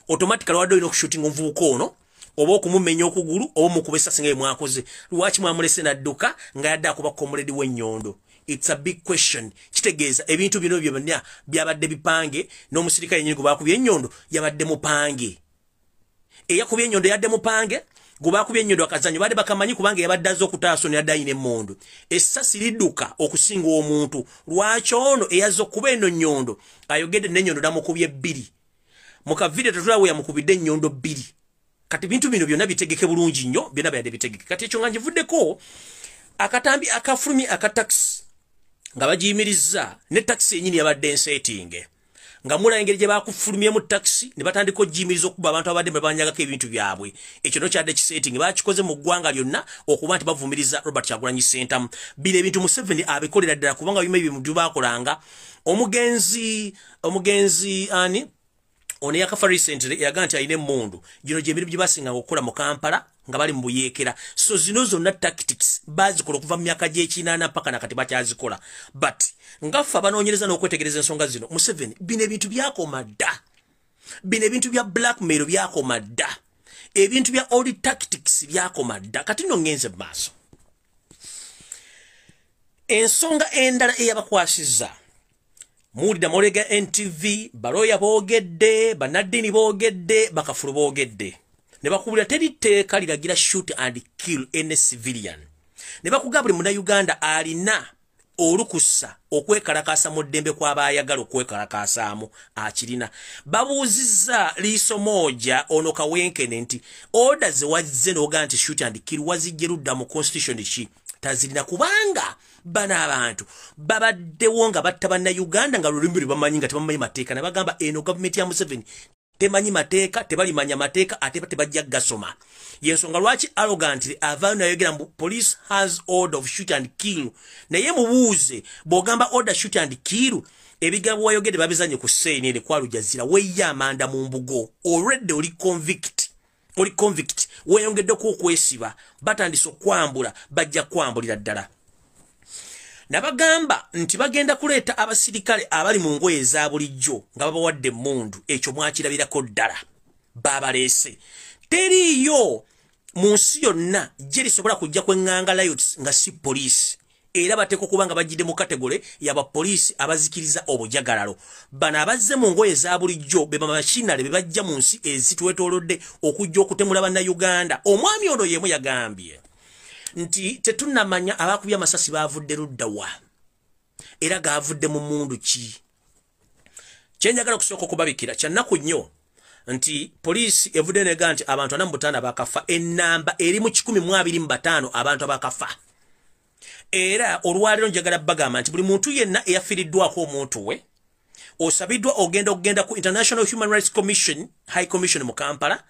automatically wadde olina okushootinga omuvubuka ono oba okumumenya okugulu oba mukuba essasi nga mwakoze lwaki mwamulese n'adduka nga yadde akuba comrade w'ennyondo. It's a big question. Kitegeeza ebintu bino byonna byabadde bipange n'omusirikale yennyini gwe baakubye ennyondo yabadde mupange. Eyakubye ennyondo yadde mupange gubakubye ennyondo akazanyo badde bakamanyi kubanga yabadde azze okutaasa ne yadde ayina emmundu. Essasi lidduka okusinga omuntu lwaki ono eyazze okuba eno nnyondo ayogedde n'ennyondo namukubye 2 mu kavidiyo tetulaba yamukubidde ennyondo 2. Kati bintu bino byonna bitegeke bulungi nnyo byonna byadde bitegeke. Kati ekyo nga njivuddeko akatambi akafulumi akataxi nga bagiyimirizza ne taxi yennyini yabadde enseetinge nga mula engeri gye bakufulumye mu taxi ne batandika okujiyimiriza okuba abantu abadde banyagako ebintu byabwe. Ekyo no kyadde kiseetinge bakikoze mu ggwanga lyonna okuba nti bavumiriza Robert Kyagulanyi Ssentamu. Bino ebintu Museveni abikolera ddala kubanga bimwe ebintu bakolanga. Omugenzi ani ono yakafa recently yaga nti ayina emmundu gino gye emirimu gye basinga okukola mu Kampala nga bali mu buyeekera. So zino zonna tactics bazikola okuva mu myaka gy'ekinaana mpaka nakati bakyazikola. But ngaffe abanoonyereza n'okwetegereza ensonga zino Museveni bino ebintu byakoma dda. Bino ebintu bya blackmail byakoma dda. Ebintu bya old tactics byakoma dda. Kati nno ngenze maaso ensonga endala eyabakwasizza muwulira Molega NTV baloya boogedde bannaddiini boogedde bakafulu boogedde ne bakubulira teri tteeka liragira shoot and kill any civilian. Ne bakugamba buli munnayuganda alina olukusa okwekalakaasa mu ddembe kw'abaayagala okwekalakaasaamu akirina. Babuuzizza liiso moja ono Kawenkene nti order ze wazze n'ogaa nti shoot and kill wazijje ludda mu constitution ki tazirina kubanga bana abantu babaddewo nga batta bannayuganda nga lulimi bamanyi nga tebamanyi mateeka ne bagamba eno gavumenti ya Museveni temanyi mateeka tebalimanya mateeka ate tebajja gasoma. Yensonga lwaki arrogantly avaayo nayogera mbu police has order of shoot and kill naye mubuuze bw'ogamba order shoot and kill ebigambo wayogedde babizanye ku seenene kwalujazira weya amanda mu mbugo already oli convict weyongeddeko okwesiba batandise okwambula bajja kwambulira ddala. Nabagamba nti bagenda kuleeta abasirikale abali mu ngoye eza bulijjo nga babawadde emmundu ekyo mwakirabirako ddala babaleese. Teriyo mu nsi yonna gye lisobola kujja kwenganga riots nga si poliisi era bateeka okuba nga bajjidde mu kategole y'abapoliisi abazikiriza obujagalalo. Bano abazze mu ngoye eza bulijjo be bamashinale be bajja mu nsi ezitwetoolodde okujja okutemula bannayuganda. Omwami ono yemu yagambye nti tetunnamanya abakubye amasasi baavudde ludda wa era gaavudde mu mmundu ki. Kyenjagala okusooka okubabikira kyannaku nnyo nti poliisi evudde nega nti abantu 45 bakafa ennamba eri mu 125 abantu abakafa. Era olwaliro njagala bagamba nti buli muntu yenna eyafiiriddwako omuntu we osabiddwa ogenda ku International Human Rights Commission High Commission mu Kampala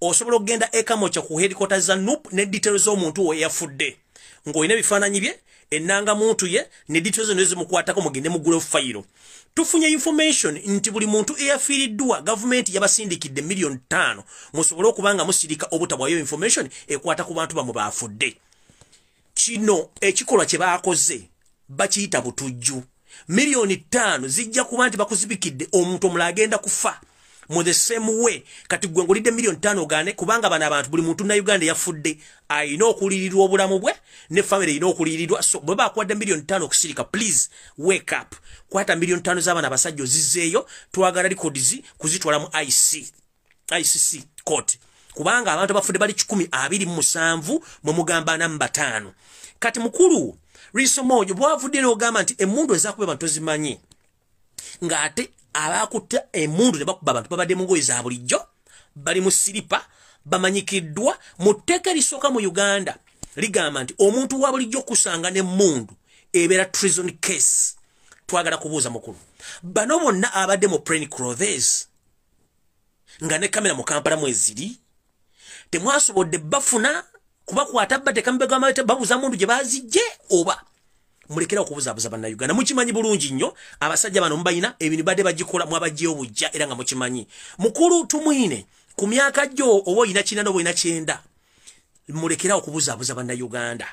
osobola okugenda ekamocha ku headquarters za NUP ne details z'omuntu we yafudde ng'olina ebifaananyi bye ennanga muntu ye ne details nezimukwatako mugende mugule fayiro. Tufunye information nti buli muntu eyafiiriddwa gavumenti yabasindikidde $5 million musobole okubanga musirika obutabwayo information ekwata ku bantu bamu baafudde. Kino ekikolwa kye baakoze bakiyita butujju. $5 million zijja kuba nti bakuzibikidde omuntu omulala agenda kufa mu the same way. Kati gwe ngulidde $5 million ogane kubanga bana abantu buli muntu na Uganda yafudde ayina okulirirwa obulamu bwe ne family ayina okulirirwa. So bwe bakwadde $5 million okusirika, please wake up. Kwata $5 million z'abaana abasajja ozizzeeyo twagala records kuzitwala mu ICC court kubanga abantu bafudde bali 127 mu mugamba namba 5. Kati mukulu Risomojo bwavudde n'ogamba nti emmundu ezakuba abantu zimanyi ng'ate abakutte emmundu ne bakuba abantu babadde mu ngoye za bulijjo bali mu siripa bamanyikiddwa mu tteeka erisooka mu Uganda ligamba nti omuntu wa bulijjo kusanga n'emmundu ebeera treason case. Twagala kubuuza mukulu, bano bonna abadde mu plain clothes nga ne kamera mu Kampala mweziri temwasobodde bafuna kubakwata batekambe babuuza mundu gye bazijje oba mulekera okubuzaabuza bannayuganda. Mukimanyi bulungi nnyo abasajja bano mubayina ebintu badde bagikola mwabajjeyo obujja era nga mukimanyi. Mukulu tumwine ku myaka gyo oba oyina kinana oba oyina kyenda mulekera okubuzaabuza bannayuganda.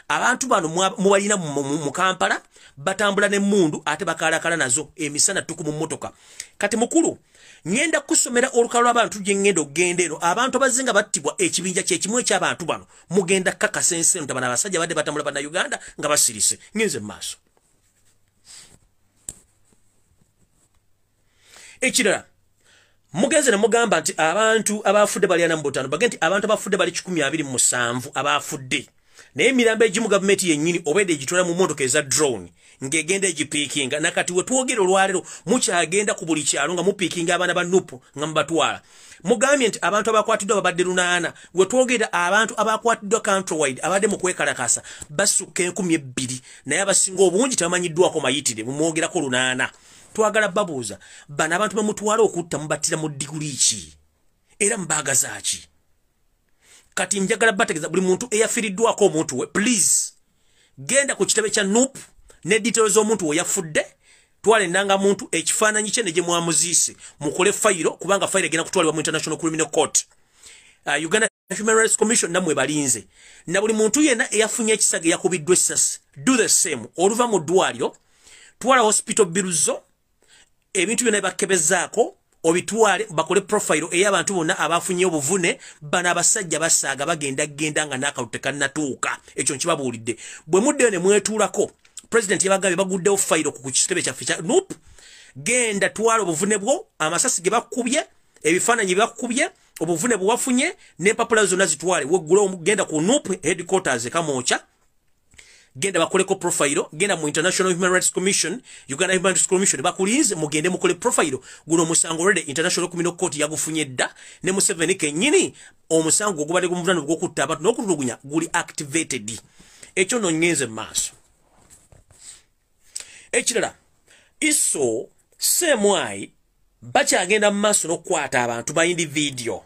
Abantu bano mubalina mu Kampala batambula n'emmundu ate bakalakala nazo emisana tuku mu mmotoka. Kati mukulu ngenda kusomera olukalo lw'abantu gye ngenda okugenda eno abantu abazinga battibwa ekibinja kyekimu eky'abantu bano mugenda kakasense eno tabana abasajja badde batambula bannayuganda nga basirise. Ngenze mu maaso. Ekirala mugenze ne mugamba nti abantu abafudde bali ana mu butaano bagende nti abantu abafudde bali 127 abafudde. Naye emirambo egimu gavumenti yennyini obedde egitwala mu mmotoka eza drone ng'egenda egipiikinga. Nakati we twogera olwaleero mukyagenda ku buli kyalo nga mupiikinga abaana ba nupu nga mubatwala. Mugambye nti abantu abakwatiddwa babadde 8. We twogera abantu abakwatiddwa countrywide abadde mu kwekalakasa basukka 2,000 naye abasinga obungi tebamanyiddwako mayitire mumwogerako 8. Twagala babuuza bano abantu bamutwala okutta mubattira mu diguli ki era mbaagaza ki? Kati njagala bategeza buli muntu eyafiiriddwako omuntu we please genda ku kitebe kya nupu ne details z'omuntu we yafudde twala ennanga muntu ekifaananyi kye ne gye mwamuziise mukole fayiro kubanga fayiro egenda kutwalibwa mu International Criminal Court. Uganda Human Rights Commission namwe balinze na buli muntu yenna eyafunye ekisago yakubiddwa essasi do the same. Oluva mu ddwaliro twala hospital bills zo ebintu byonna bakkebezaako obitwale bakole profile ey'abantu bonna abafunye obuvune bana abasajja basaaga bagenda nga n'akalute kannatuuka. Ekyo nkibabuulidde bwe muddeyo ne mwetuulako president yabagambye baguddewo fayiro ku kitebe kyaffe kya nope genda twala obuvune bwo amasasi ge bakubye ebifaananyi bye bakubye obuvune bwe wafunye n'empapula zonna zitwale weggula genda ku nope headquarters Kamoocha genda bakoleko profile genda mu International Human Rights Commission Uganda Human Rights Commission bakulinze mugende mukole profile guno musango already International Criminal Court yagufunye dda ne mu 7 kenyini omusango ogubadde gumuvunano gw'okutta abantu n'okutulugunya guli activated. Ekyo no ngenze maaso. Ekirala iso semwai bakyagenda mu maaso n'okukwata abantu ba individual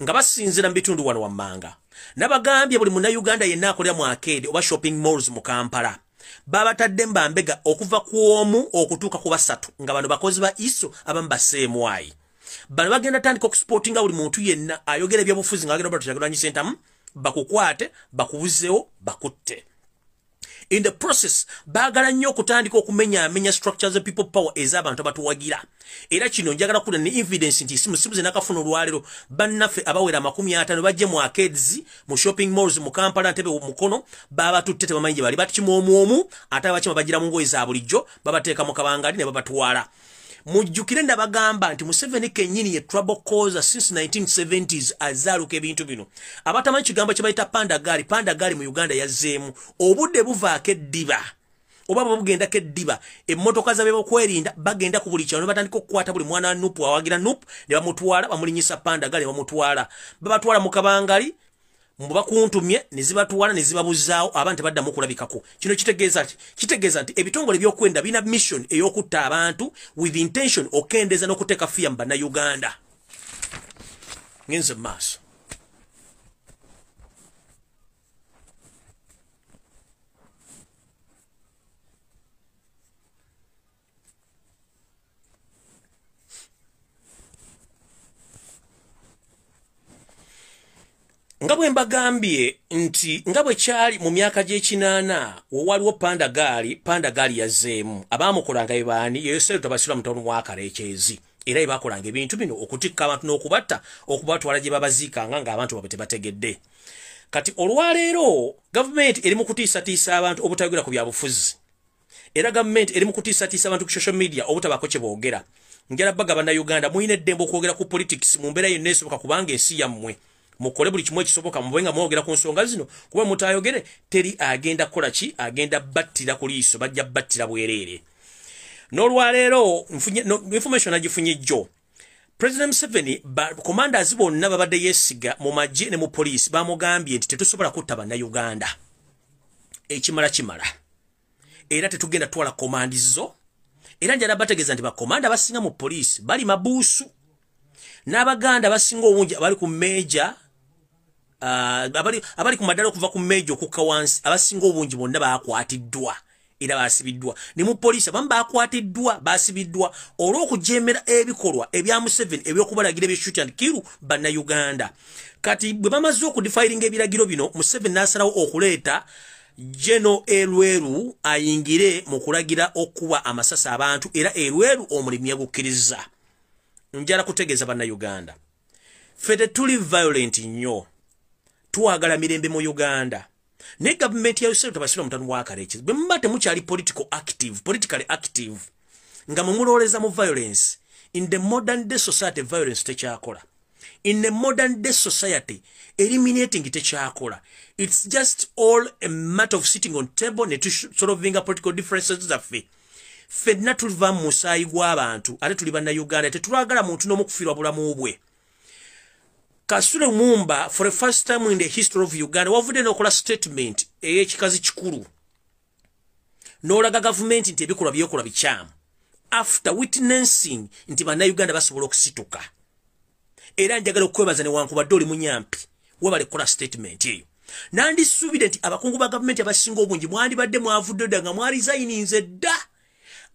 nga basinzira mu bitundu wano wammanga. Nabagambye buli munnayuganda yenna akolera mu arcade oba shopping malls mu Kampala babatadde mbambega okuva ku omu okutuuka ku 3 nga bano bakozi ba iso abamu baseemwayi. Bano bagenda tandika okusportinga buli muntu yenna ayogera ebyobufuzi nga agenda batuyagirwanyi sentamu bakukwate bakubuzeewo bakutte. In the process bagala nnyo okutandika okumenya structures of people power ez'abantu abatuwagira. Era kino njagala kuna ne evidence nti simu ze nakafuna olwaleero bannaffe abawera 50 bajje mu arcades mu shopping malls mu Kampala Ntebe mukono babatutte tebamanyi gye bali batikimu omu ate abakima bagira mu ngoye za bulijjo babateeka mu kabangali ne babatwala. Mujjukire ndabagamba nti Museveni kennyini ye trouble causer since 1970s azaaluka ebintu bino. Abatamanyi kigambo kye bayita panda gali mu Uganda yazzeemu obudde buvaako eddiba oba bugendako eddiba emmotoka zabe bokwerinda bagenda ku buli kyalo batandika okukwata buli mwana wa nupu awagira nupu ne bamutwala bamulinyisa panda gali bamutwala babatwala mu kabangali mubakuntumye ne zibatwala ne zibabuzaawo abantu baddamu kulabikako. Kino kitegeeza nti ebitongole by'okwenda bina mission ey'okutta abantu with intention okendeza n'okuteeka fear mu bannayuganda. Ngenze mu maaso. Nga bwe mbagambye nti nga bwe kyali mu myaka gy'ekinaana waliwo panda gali yazzeemu abaamukolanga ebaani yeyoseeru tabasirwa mutono mwakaleekyezi era ebakolanga ebintu bino okutikka abantu n'okubatta okubatwala gye babaziikanga ng'abantu babwe tebategedde. Kati olwaleero gavumenti eri mu kutiisatiisa abantu obutayogera ku byabufuzi era gavumenti eri mu kutiisatiisa abantu ku social media obutabaako kye boogera. Njala baga bannayuganda muyina eddembe okwogera ku politics mu mbeera yonna esoboka kubanga ensi yammwe mukole buli kimu ekisoboka mubenga mwogera ku nsonga zino kuba mutayogere teri agenda kukola ki agenda battira ku liiso bajja battira bwereere. N'olwaleero information agifunye jjo President Museveni commanders bonna babadde yesiga mu magye ne mu police bamugambye nti tetusobola kutta bannayuganda ekimala era tetugenda twala komandizo era njala bategeeza nti bakomanda basinga mu police bali mabuusu n'abaganda basinga obungi abali ku major abali ku madala okuva ku major okukka wansi abasinga obungi bonna baakwatiddwa era basibiddwa ne mu police abamu baakwatiddwa basibiddwa olw'okujemera ebikolwa ebya Museveni ebyokubalagira ebye-shoot and kill bannayuganda. Kati bwe bamaze okudifiringa ebiragiro bino Museveni n'asalawo okuleeta Jeno Elweru ayingire mu kulagira okuwa amasasi abantu era Elweru omulimu yagukkiriza. Njala kutegeeza bannayuganda fede tuli violent nnyo tuwagala mirembe mu Uganda ne government ya Yusuf tabasira mutanu wakaleki bwe mbate mukyali politically active nga mumuloleza mu violence in the modern day society. Violence tekyakola in the modern day society, eliminating tekyakola. It's just all a matter of sitting on table ne solving a political differences zaffe. Fedna tuliva musayi gw'abantu ate tuli bannayuganda tetulagala muntu n'omu kufiirwa bulamu bwe. Kasule Mumba, for the first time in the history of Uganda, wavudde n'okola statement ey'ekikazi kikulu n'olaga gavumenti nti ebikola byekola bikyamu after witnessing nti bannayuganda basobola okusituka. Era njagala okwebaza ne wankubadde oli munyampi webale kukola statement eyo. Nandisuubire nti abakungu ba gavumenti abasinga obungi mwandibadde mwavudde dda nga mwalizayininze dda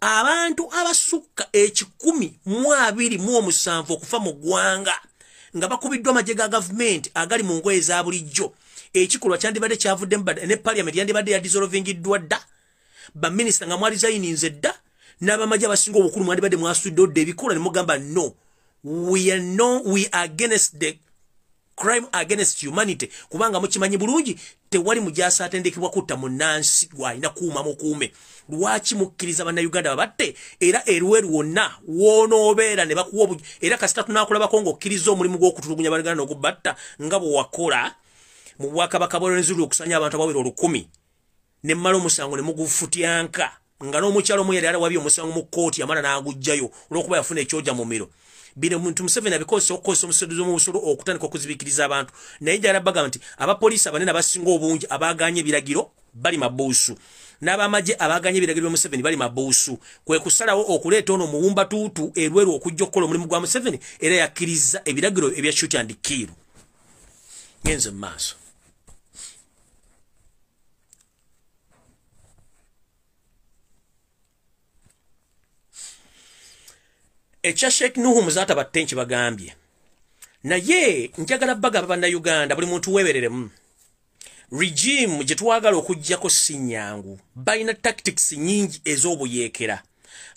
abantu abasukka 127 okufa mu ggwanga nga bakubiddwa amagye ga gavumenti agali mu ngoye za bulijjo. Ekikolwa kyandibadde kyavudde ne parliament yandibadde yadissolvingiddwa dda baminisita nga mwalizayininze dda n'abamagye abasinga obukulu mwandibadde mwasudde odda ebikola ne mugamba no. We are against the crime against humanity. Kubanga mukimanyi bulungi tewali mujasa atendekebwa kutta munansi gwalina kuuma mukuume. Lwaki mukkiriza bannayuganda babatte era Elweru wonna wonoobeera ne bakuwa era kasita tunakola bakongo okkiriza omulimu gw'okutulugunya bannayuganda n'okubatta nga bwe wakola mu Bwakabaka bw'Olwenzulu okusanya abantu abawera 1000 ne mmala omusango ne mugufutyanka nga n'omukyalo omu yali wabye omusango mu kkooti amala n'agujjayo olw'okuba yafuna ekyoja mu miro. Bino muntu Museveni abikoze okukozesa omuseduzo mu busolo okutandika okuzibikiriza abantu naye njala baga nti abapoliisi abanene abasinga obungi abaganye ebiragiro bali mabuusu n'abamagye abaganye ebiragiro bya Museveni bali mabuusu. Kwe kusalawo okuleeta ono muwumba tuutu Elweru okujja okukola omulimu gwa Museveni era yakkiriza ebiragiro ebya shoot and kill. Ngenze mu maaso. Echa Sheikh Nuhu muzata batenchi bagambye. Naye njagala baga bannayuganda buli muntu webereremu. Regime gye twagala okujjako sinyangu. Bayina tactics nyingi ez'obuyekera.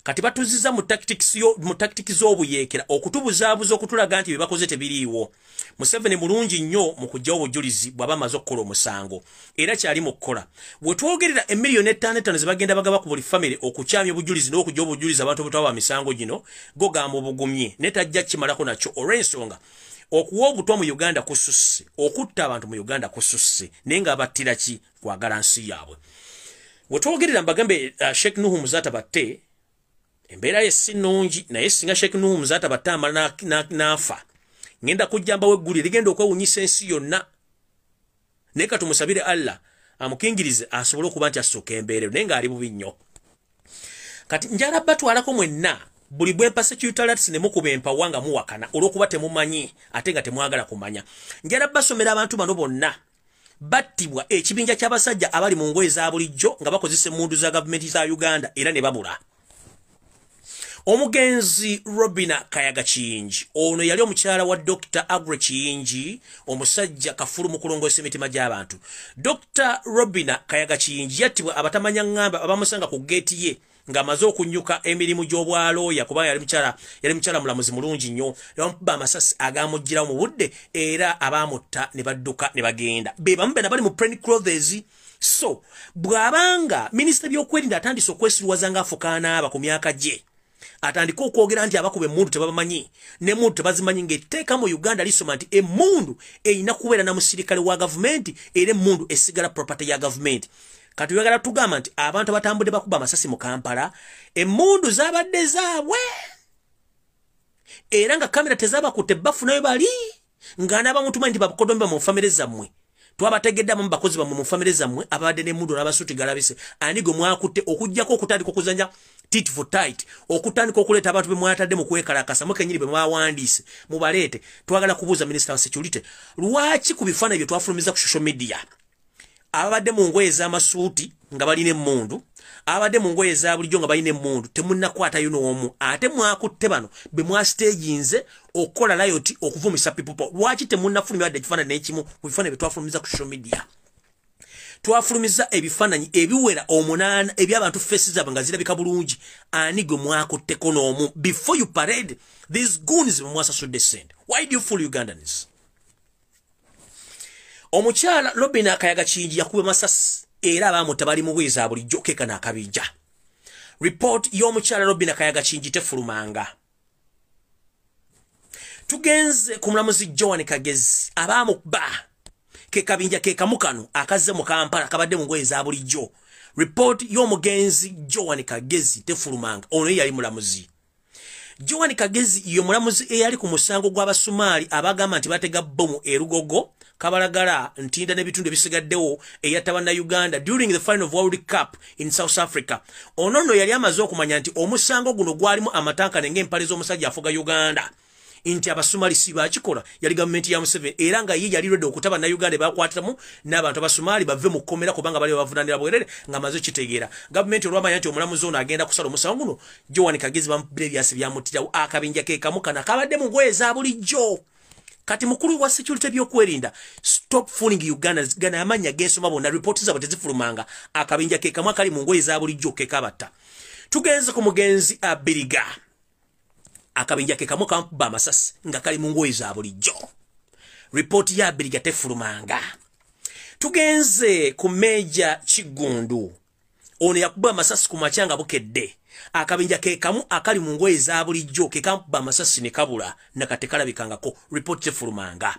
Kati batuziza mu tactics z'obuyekera okutubuzaabuza okutulaga nti bebakoze tebiriiwo. Museveni mulungi nnyo mu kujja obujulizi bw'aba amaze okukola omusango. Era kyali mu kukola. Bwe twogerera emiliyoni 5 zibagenda bagaba ku buli family okukyamya obujulizi n'okujja obujulizi abantu obutaba misango gino gogamba obugumye netajja kimalako nakyo olw'ensonga okuwa obutwa mu Uganda kususse okutta abantu mu Uganda kususse naye nga abattira ki kwagala nsi yaabwe. Bwe twogerera mbagambe Sheikh Nuhu muzata batte embeera ye si nnungi naye singa Sheikh Nuhu muzata batte amala n'afa ngenda kujjamba wegguli ligenda okwewunyisa ensi yonna naye katumusabire Allah amukingirize asobole okuba nti asooka embeerero naye ng'ali bubi nnyo. Kati njala batwalako mwenna buli bwempa securities ne mukuba empawa nga muwakana olw'okuba temumanyi ate nga temwagala kumanya. Njala basomera abantu bano bonna battibwa ekibinja ky'abasajja abali mu ngoye za bulijjo nga bakozesa emmundu za gavumenti za Uganda era ne babula. Omugenzi Robina Kayaga Kiyingi ono yali omukyala wa Dr. Agre Kiyingi omusajja kafulu mu kulongoosa emitima gy'abantu. Dr. Robina Kayaga Kiyingi yattibwa abatamanya ngamba abamusanga ku geeti ye ng'amaze okunyuka emirimu gy'obwalooya kubanga yali mukyala mulamuzi mulungi nnyo bamukuba amasasi agamuggyirawo mu budde era abaamutta ne badduka ne bagenda. Be bamu bena bali mu plain clothes. So bw'abanga minisita by'okwerinda atandise okwesirwaza ng'afukaanaaba ku myaka gye atandika okwogera nti abakuba emmundu tebabamanyi n'emmundu tebazimanyi ng'etteeka mu Uganda lisoma nti emmundu erina kubeera na musirikale wa gavumenti era emmundu esigala property ya gavumenti. Kati tuyagala tugamba nti abantu abatambudde bakuba amasasi mu Kampala emmundu zaabadde zaabwe era nga kamera tezaba kutebbafu nayo bali ngana bamutuma nti bakodomba mu family zammwe twabategedde mu bakozi bamwe mu family zammwe abadde ne mudu n'abasuti galabise anigo mwakutte okujjako okutandika okuzanya tit for tight okutandika okuleeta abantu bemwatadde mu kwekalakasa mukenyiri bemwawandiise mubaleete twagala kubuuza minister wa security lwaki ku bifaananyi bye twafulumiza ku social media abadde mu ngoye z'amasuuti nga balina emmundu abadde mu ngoye za bulijjo nga balina emmundu temunnakwatayo n'omu ate mwakutte bano be mwastageinze okukola riot okuvumisa people lwaki temunnafulumya wadde ekifaananyi n'ekimu ku bifaananyi bye twafulumiza ku social media twafulumiza ebifaananyi ebiwera 8 eby'abantu faces zaabwe nga zirabika bulungi ani gwe mwakutteko n'omu before you parade these goons bemwasasudde ssente why do you fool Ugandans omukyala Robin Akayaga Kingi yakube masasi era abamutta bali mu bwiza bulijjo keka n'akabijja report y'omukyala Robin Akayaga Kingi tefulumanga tugenze ku mulamuzi Joan Kagezi abamukuba ke kabinja ke kamukano akaze mu Kampala kabadde mu ngoye za bulijjo report y'omugenzi Joan Kagezi tefulumanga ono yali mulamuzi Joan Kagezi yo mulamuzi eyali ku musango gw'abasumali abagamba nti batega bomu erugogo kabalagala ntinda n'ebitundu ebisigaddewo eyattaba na Uganda during the final of World Cup in South Africa ono yali amaze okumanya nti omusango guno gwalimu amatanka ng'empale z'omusajja afuga Uganda inti abasumali si bakikola yali government ya Museveni era nga ye yali ready okutaba na Uganda bakwatamu n'abantu abasumali bave mu kkomera kubanga bali bavunanira bwerere nga maze kitegeera government olwamanya nti omulamuzi ono agenda kusala omusango guno Joan Kagezi bamubire byasi byamutirawo akabinja ke kamukana kabadde mu ngoye za bulijjo kati mukulu wa security byokwerinda stop fooling Ugandans gana amanya gensoma bona report zabo tezifulumanga akabinja ke kamwa kali mu ngoye za bulijjo ke kabata tugenze ku mugenzi abiriga akabinja ke kamwa kampa amasasi nga kali mu ngoye za bulijjo report ya abiriga tefulumanga tugenze ku Meja Kigundu ono yakuba amasasi ku machanga bukedde akabinja ke kamu akali mu ngoye za bulijjo ke kampa amasasi ne kabula nakatekalabikangako report tefulumanga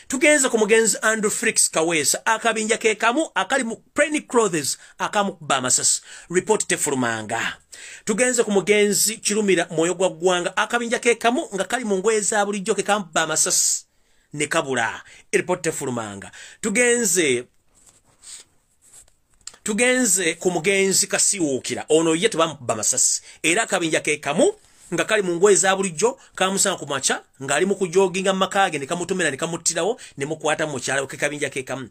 tugenze ku mugenzi Andrew Frix Kawesa akabinja ke kamu akali mu plain clothes akamukuba amasasi report tefulumanga tugenze ku mugenzi Kirumira Moyo gwa Gwanga akabinja ke kamu nga kali mu ngoye za bulijjo ke kampa amasasi ne kabula report tefulumanga tugenze ku mugenzi Kasiwukira ono ye tebamukuba amasasi era akabinja ke kamu nga kali mu ngoye za bulijjo kamusanga ku macha nga ali mu kujoginga makage ne kamutomera ne kamuttirawo ne mukwata mu kyalo ke kabinja ke kamu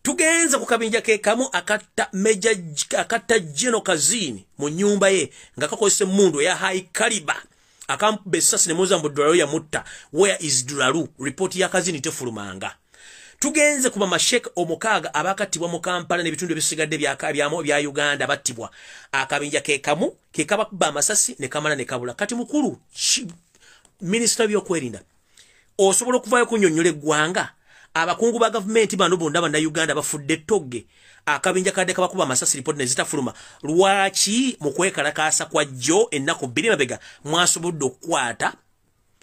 tugenze ku kabinja ke kamu akatta Jeno Kazini mu nyumba ye nga kakozese mundu ya high caliber akambe sasi ne muzambo Dulalu ya mutta where is Dulalu report ya Kazini tefulumanga tugenze kuba mashek omukaga abakatibwa mu Kampala n'ebitundu ebisigadde byakabyamo bya Uganda battibwa akabinja ke kamu ke kabakuba amasasi ne kamala ne kabula kati mukulu minister byokwerinda osobola okuvayo kunnyonnyola eggwanga abakungu ba government bano bonna bana Uganda bafudde togge akabinja kadde kabakuba amasasi report ne zitafuluma lwaki mu kwekalakaasa kwa jjo ennaku 2 mabega mwasobodde okukwata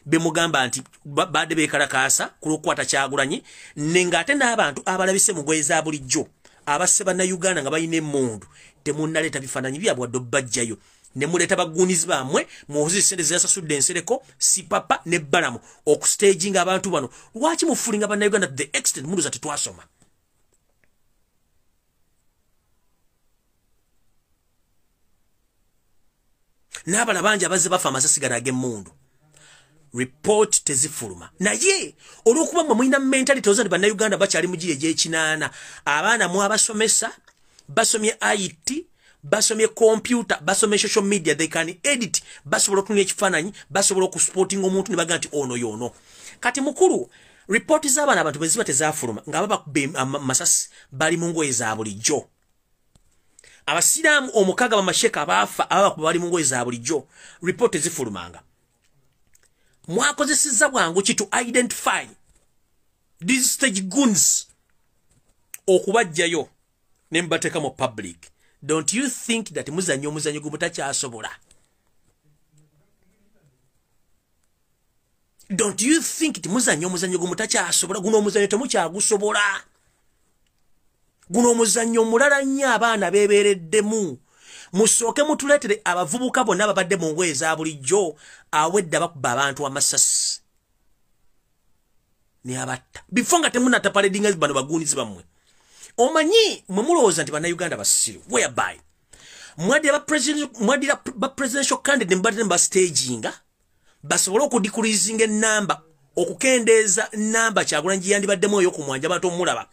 bemugamba nti badde bekalakaasa kulokwata Kyagulanyi nenga ate n'abantu abalabise mu ngoye za bulijjo abaseba na Uganda nga bayina emmundu temunnaleeta bifaananyi byabwe wadde bajjayo ne muleeta bagunizi bammwe muhozesa sente ziyasasudde ensereko sipapa ne balamu okustaginga abantu bano lwaki mufulinga banna Uganda to the extent mundu zate twasoma n'abala bangi abazze bafa amasasi gano ag'emmundu report tezifuluma naye olwokuba mwe mulina mentality ozandi banna Uganda bakyali mu giri egy'ekinaana abaana mwabasomesa basomye IT basomye computer basomye social media they can edit basobola okutunga ekifaananyi basobola okusporting omuntu ne baga nti ono yono kati mukulu report z'abaana abantu bwe ziba tezafuluma nga babakuba masasi bali mu ngoye za bulijjo abasiraamu omukaga bamasheka abaafa ababakuba bali mu ngoye za bulijjo report tezifulumanga mwakozesezza bwangu ki to identify these stage goons okubajjayo ne mbateeka mu public don't you think that muzanyo omuzanyo gumutacyasobola don't you think that muzanyo omuzanyo gumutacyasobola guno omuzanyo temukyagusobola guno omuzanyo mulala nnyo abaana beebeereddemu Musooke mutuletere abavubuka bonna ababadde mu ngoye za bulijjo awedda bakuba abantu amasasi. Ni abatta. Before nga temunata paradinga bano bagunizi bamwe. Omanyi mwe mulowooza nti bannayuganda basiru. Whereby mwadira ba presidential candidate mbadde ba staginga basobola okudikurizinga ennamba okukendeeza nnamba Kyagulanyi yandibaddemu oyo ku mwanja abantu omulaba.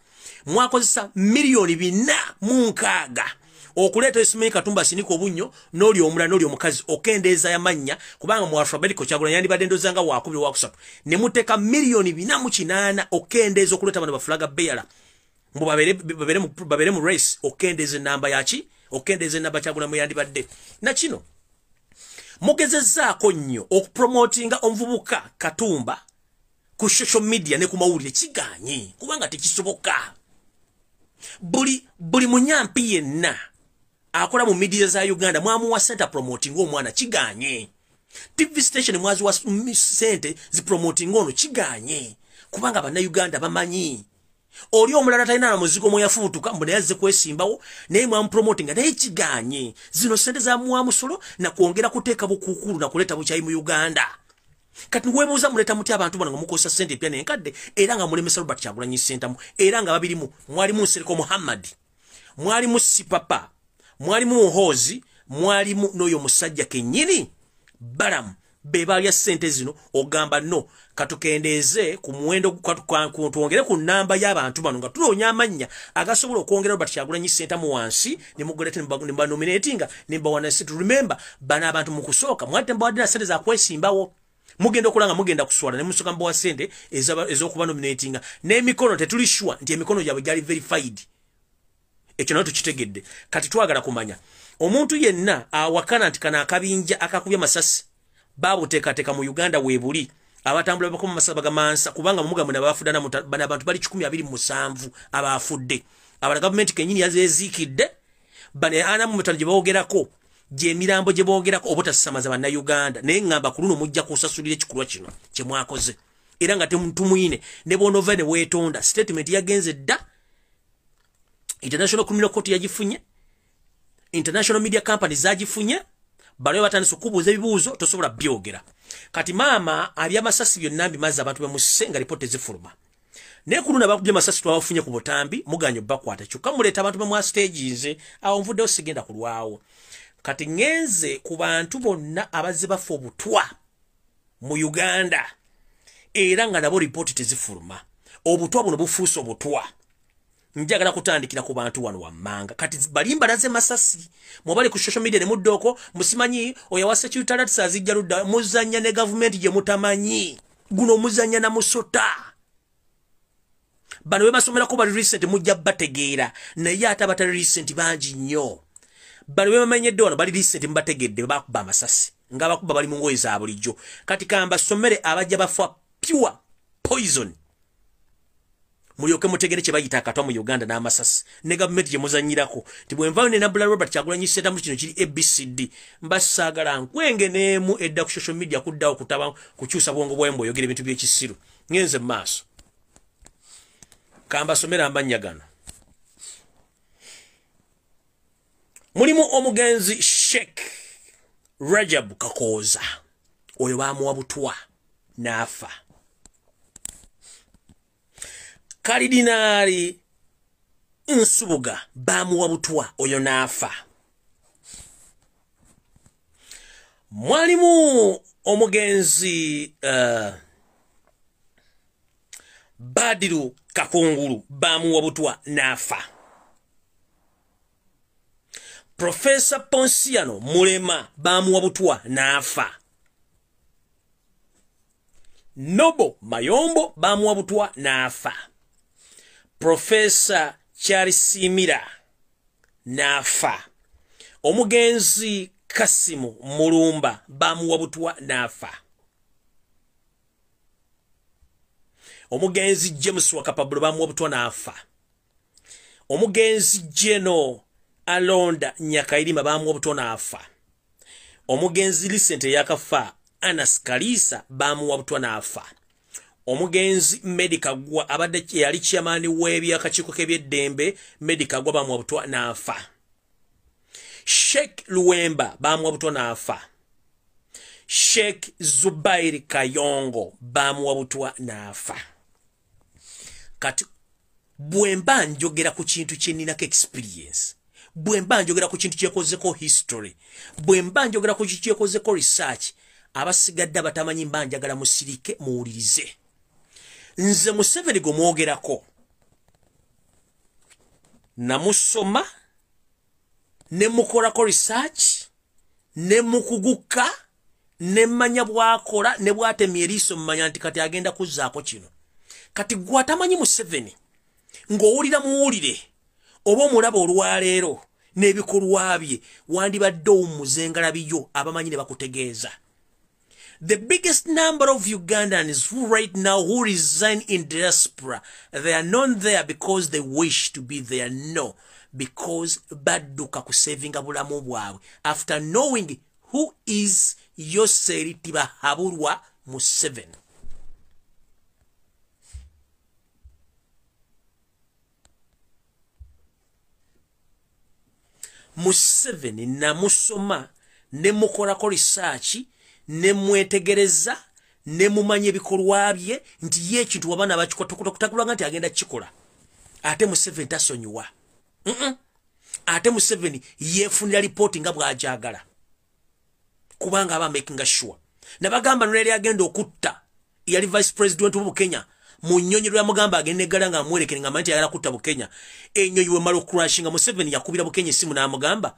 Mwakozesa milioni 406 okuleeta Ismail Katumba Sinika Obunnyo n'oli omula n'oli omukazi okendeeza yamanya kubanga mu alphabetical Kyagulanyi yandibadde ndozanga wakubiri wakusatu ne muteeka milioni 408 okendeeza okuleeta bano bafulaga beera mbu babere mu race okendeeza ennamba yaki okendeeza ennamba Kyagulanyi yandibadde na kino mugezezzaako nnyo okupromotinga omuvubuka Katumba ku social media ne ku mawulire kiganye kubanga tekisoboka. Buli munyampi yenna akola mu media za Uganda mwamuwa center promoting omwana kiganye. TV station mwaziwa sente zi promoting ono kiganye kubanga bana Uganda bamanyi. Oli omulala talina muzigo mwe yafutuka mbone yazze kwesimbawo naye mwamu promoting naye kiganye. Zino sente za musolo na kuongera kuteeka bukukulu na kuleta buchayi mu Uganda. Kati webuuza muleta muti abantu bano mukosa sente pya nenkadde era nga mulemesa Robert Kyagulanyi sentamu era nga babirimu mwalimu Nsereko Muhammad mwalimu Sipapa mwalimu Muhozi mwalimu n'oyo musajja kennyini Balamu bebalya sente zino ogamba no katukendeeze ku muwendo tuongere ku namba y'abantu bano nga tuloonya amanya agasobola okwongera Robert Kyagulanyi sentamu wansi ne mugolete nimba nominatinga nimba wana sit remember bana abantu mu kusooka mwate mbawadde sente za kwesimbawo mugenda okulanga mugenda kuswala ne musoka mbo sente ezokuba nominatinga n'emikono tetulishwa nti emikono gyabwe gyali verified. Ekyo nayo tukitegedde kati twagala kumanya omuntu yenna awakana nti kana akabinja akakubya masasi babuteekateeka mu Uganda weebuli abatambula bakoma masasi bagamansa kubanga mumuga mwe nabafudana bana abantu bali 127 abafudde abala government kenyini yazeezikidde bane ana mu mutano gye Emirambo gye boogerako obutasamaza banna Uganda naye ngamba ku luno mujja kusasulira ekikulwa kino kye mwakoze era nga temutumwine ne bonova ne weetonda statement yagenze dda International Criminal Court yagifunye International Media Companies zagifunye balewe batandise okubuuza ebibuuzo tosobola byogera kati maama ali amasasi byonna mbimaze abantu bemusenga ripoti zifuluma naye ku luno abakubye masasi twabafunye ku butambi muganyo bakwata kyokka muleeta abantu bamwa stages awo nvuddewo sigenda kulwawo. Kati ngenze ku bantu bonna abazze bafa obutwa mu Uganda era nga nabo ripoti tezifuluma obutwa buno bufuuse obutwa njagala kutandikira ku bantu wano wammanga kati balimba laze masasi mubali ku social media ne muddoko musimanyi oyawase cyutala tsazijja ludda muzanya ne government je mutamanyi guno muzanya na musota bano we basomera ko bali recent mujja bategeera naye ate abatali recent bangi nnyo. Bali bamanyedde wano bali recent mbategedde bakuba amasasi nga bakuba bali mu ngoye za bulijjo kati kamba somere abajja bafa pure poison mulyoke mutegere kye bayita akatwa mu Uganda n'amasasi ne government gye muzanyirako ti bwenvayo ne Nabula Robert Kyagulanyi sentamu kino kiri ABCD mbasaagala nkwenge neemu edda ku social media kuddawo kutaba kukyusa bwongo bwembo oyogera ebintu by'ekisiru ngenze maaso kamba somera ambanya gano. Mulimu omugenzi Sheikh Rajab Kakoza oyo bamuwa butwa nafa. Kalidinari Nsubuga bamuwa butwa oyo nafa. Mwalimu omugenzi Badiru Kakunguru bamuwa butwa nafa. Professor Ponsiano Mulema bamuwa butwa nafa. Nobo Mayombo bamuwa butwa nafa. Professor Charles Simira nafa. Omugenzi Kasimu Mulumba bamuwa butwa nafa. Omugenzi James Wakapabula bamuwa butwa nafa. Omugenzi Jeno Alonda Nyakairima bamuwa butwa nafa. Omugenzi Lisente yakafa Anas Kalisa bamuwa butwa nafa. Omugenzi Medikagwa abadde yali chairman w'ebyakakiiko k'eby'eddembe Medikagwa bamuwa butwa nafa. Sheikh Luwemba bamwabutwa nafa. Sheikh Zubairi Kayongo bamwabutwa nafa. Kati bwemba njogera ku kintu kyeninako experience. Bwemba njogera ku kintu kyekozeko history. Bwemba njogera ku kintu kyekozeko research. Abasigadde batamanyi mbanjagala musirike muwulirize. Nze Museveni gwe mwogerako namusoma ne mukolako research ne mukuguka ne manya bwakola ne bwatemye eriiso mmanya nti kati agenda kuzzaako kino. Kati gwe atamanyi Museveni ng'owulira muwulire oba omulaba olwaleero n'ebikolwa bye wandibadde owummuzengalabi yo abamanyi ne bakutegeeza. The biggest number of Ugandans who right now who reside in diaspora, they are not there because they wish to be there. No, because badduka ku saving abulamu bwabwe after knowing who is Yoseri Tibahabulwa Museveni. Museveni namusoma ne mukolako research ne mwetegereza ne mumanye ebikolwa bye nti ye ekintu wabana bakikotakula nti agenda kikola. Ate Museveni tasonyiwa. Ate Museveni yefunira report nga bw'ajagala kubanga aba making sure. Nabagamba nuli agenda okutta yali vice president wa Kenya mu nnyonyi lwa mugamba agenda egala nga amwerekere nga manti ayala kutta Bukenya. Ennyonyi we malo crashing nga Museveni yakubira Bukenya esimu n'amugamba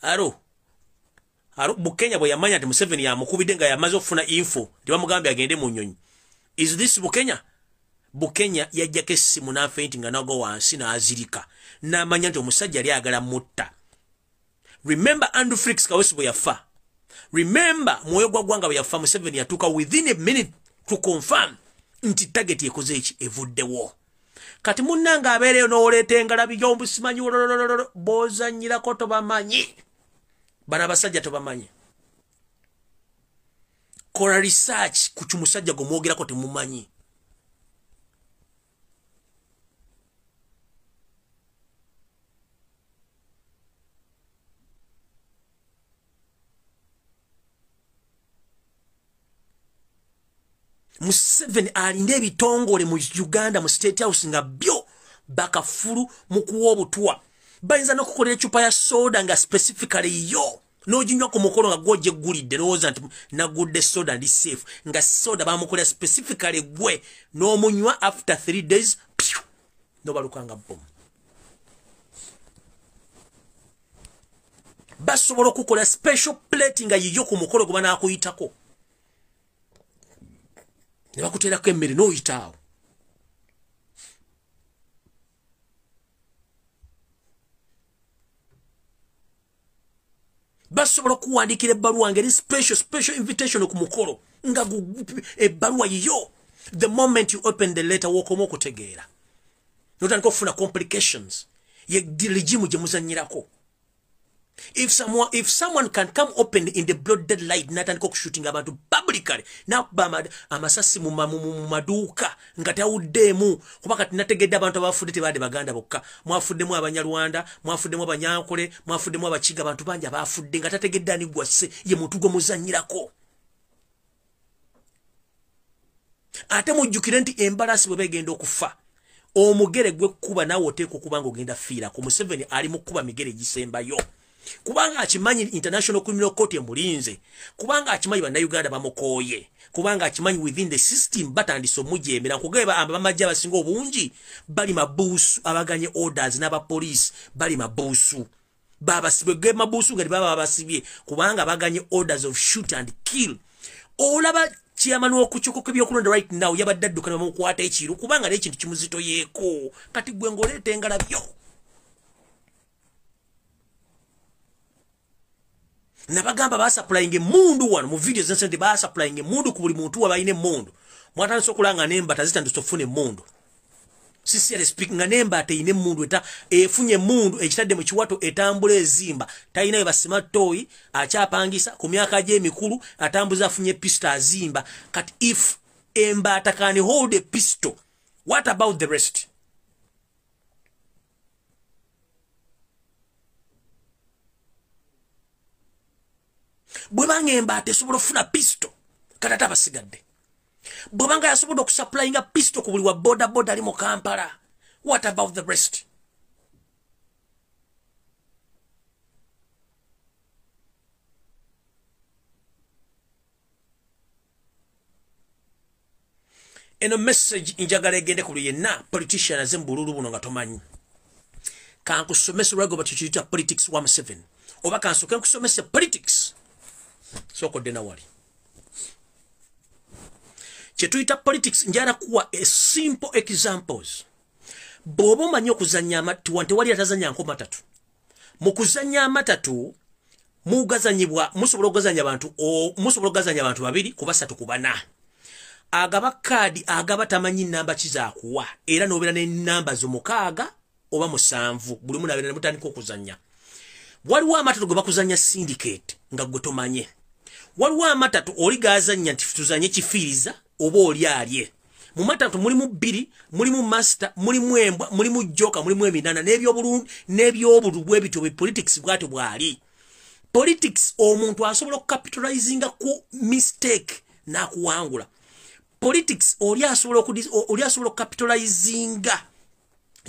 aro Bukenya bwe yamanya ati Museveni yamukubidde nga yamaze okufuna info tibamugambye agende mu nnyonyi. Is this Bukenya? Bukenya yajjako essimu n'afenti nga nago wansi n'azirika n'amanya nti omusajja yali agala mutta. Remember Andrew Felix Kaweesi bwe yafa. Remember Mwoyo gwa Gwanga bwe yafa. Museveni yatuuka within a minute to confirm nti target ekoze eki evuddewo. Kati munnanga abeereyo n'oleeta engalabi gy'ombu simanyi bozanyirako tobamanyi. Bana abasajja tobamanyi. Kola research ku kimusajja gwe mwogerako temumanyi. Museveni alinda ebitongole mu Uganda mu State House nga byo bakafulu mu kuwa obutwa. Bayinza n'okukolera ecupa ya soda nga specifically yo n'oginywa ku mukolo nga gwoje gulidde n'owooza nti nagudde soda ndi safe nga soda bamukolera specifically gwe n'omunywa after 3 days n'obalukanga bomu. Basobola okukola special plate nga yiyo ku mukolo gwe banaakuyitako ne bakuteerako emmere n'oyitaawo. Basobola kuwandikira ebbaluwa ngeri special invitation ku mukolo nga ebbaluwa yiyo. The moment you open the letter wokoma okutegeera notandika okufuna complications ye regime gye muzannyirako. If someone can come open in the broad daylight natandika okushooting abantu publicly nakuba amasasi mu maduuka nga tawuddeemu kuba kati nategedde abantu abafudde tebadde Baganda bokka, mwafuddemu Abanyarwanda, mwafuddemu Abanyankole, mwafuddemu Abakiga, abantu bangi abafudde nga tategedde ani gwasse ye muntu gwe muzannyirako. Ate mujjukire nti embalasi bwe begenda okufa omugere gwe kuba nawe oteeka okuba nga ogenda fiira ku. Museveni ali mu kuba migere gisembayo kubanga akimanyi International Criminal Court emulinze, kubanga akimanyi bannayuganda bamukooye, kubanga akimanyi within the system batandise omujemera nkugeba abamajja abasinga obungi bali mabuusu abaganye orders n'abapoliisi bali mabuusu babasibwe mabuusu nga baba babasibye kubanga baganye orders of shoot and kill. Olaba chairman w'okukyuka by'okulonda right now yabadde addukana bamukwata ekiru kubanga n'ekintu kimuzito yeeko kati gwe ngoleeta engalabyo. Nabagamba basaplying emundu wano mu videos nsente basaplying emundu ku buli muntu wabayine emundu mwatandise okulanga nemba zitandise okufuna emundu. Sincerely speaking anemba ateyine emundu eta efunye emundu ekitadde mu kiwato etambula ezimba talina we basima toyi akyapangisa ku myaka gye emikulu atambuza afunye pistol azimba. Kati if embata can hold a pistol, what about the rest? bwe bangemba tesobola ofuna pisto katata basigadde bwe banga yasobola okusupplyinga pisto ku buli wa boda boda ali mu Kampala. What about the rest? Eno message njagala egende ku yenna politician azembululu buno nga tomanyi. Kankusomesa lwago batuyita politics 17 oba kansoke nkusomesa politics soko dena wali kyetuyita politics njala kuwa a simple examples. Bobo manyi okuzanya amatu wante wali atazanya nko matatu mu kuzanya amatatu mugazanyibwa musobola okugazanya abantu musobola okugazanya abantu babiri kuba satu kubana agaba kadi agaba tamanyi namba kizakuwa era nobera ne namba zo mukaaga oba musanvu buli muna bera mutandika okuzanya. Waliwo amatatu go bakuzanya syndicate nga gotomanye. Waliwo amatatu oli gazanya nti tuzanye kifiriza oba oli alye. Mu matatu mulimu bbiri, mulimu master, mulimu embwa, mulimu joka, mulimu eminana n'ebyobulu bwebito bwe politics bwatu bwali. Politics omuntu asobola okukapitalizinga ku mistake na kuwangula. Politics oli asobola okukapitalizinga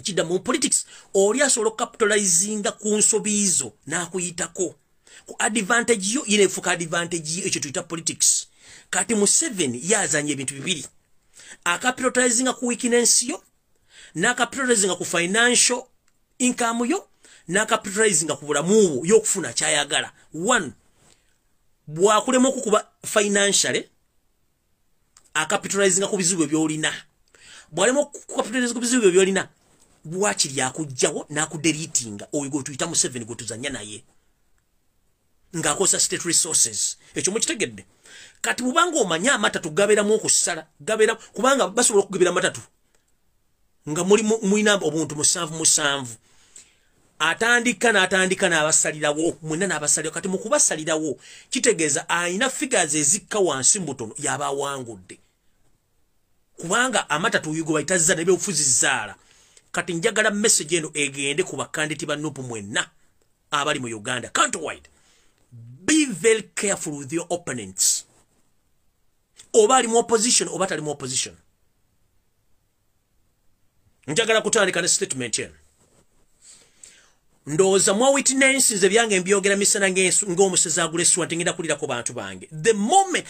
kida mu politics oli asobola okukapitalizinga ku nsobizo na kuyitako ku advantage yo inefuka advantage ekyo tuyita politics. Kati mu 7 yazanye ebintu bibiri. Capitalizing ku weakness yo na capitalizing ku financial income yo na capitalizing ku bulamu yo kufuna kyayagala. 1 bwakulemo kukuba financially capitalizing ku bizibu byolina bwalemo capitalizing ku bizibu byolina bwakiri yakujjawo na ku deletinga oyigo tuyita mu 7 go tuzanya naye ngakosa state resources ekyo mukitegedde. Kati mubanga omanya amatatu gabera mu okusala gabera kubanga basobola okugabira amatatu nga mulina obuntu musanvu atandika n'abasalirawo mwena n'abasalirawo. Kati mu kubasalirawo kitegeeza ayina figures ezikka wansi mbutono yabawangudde kubanga amatatu yugo bayitazza ne byofuzi zaala. Kati njagala message eno egende ku bakandidate ba NUP mwenna abali mu Uganda countrywide. Be very careful with your opponents. Oba ali mu opposition oba tali mu opposition. Njagala kutandika ne statement eno. Ndoza mwa witnesses ebyange mbyogera misana ng'omusezi aguleswa ntingenda kulira ku bantu bange. The moment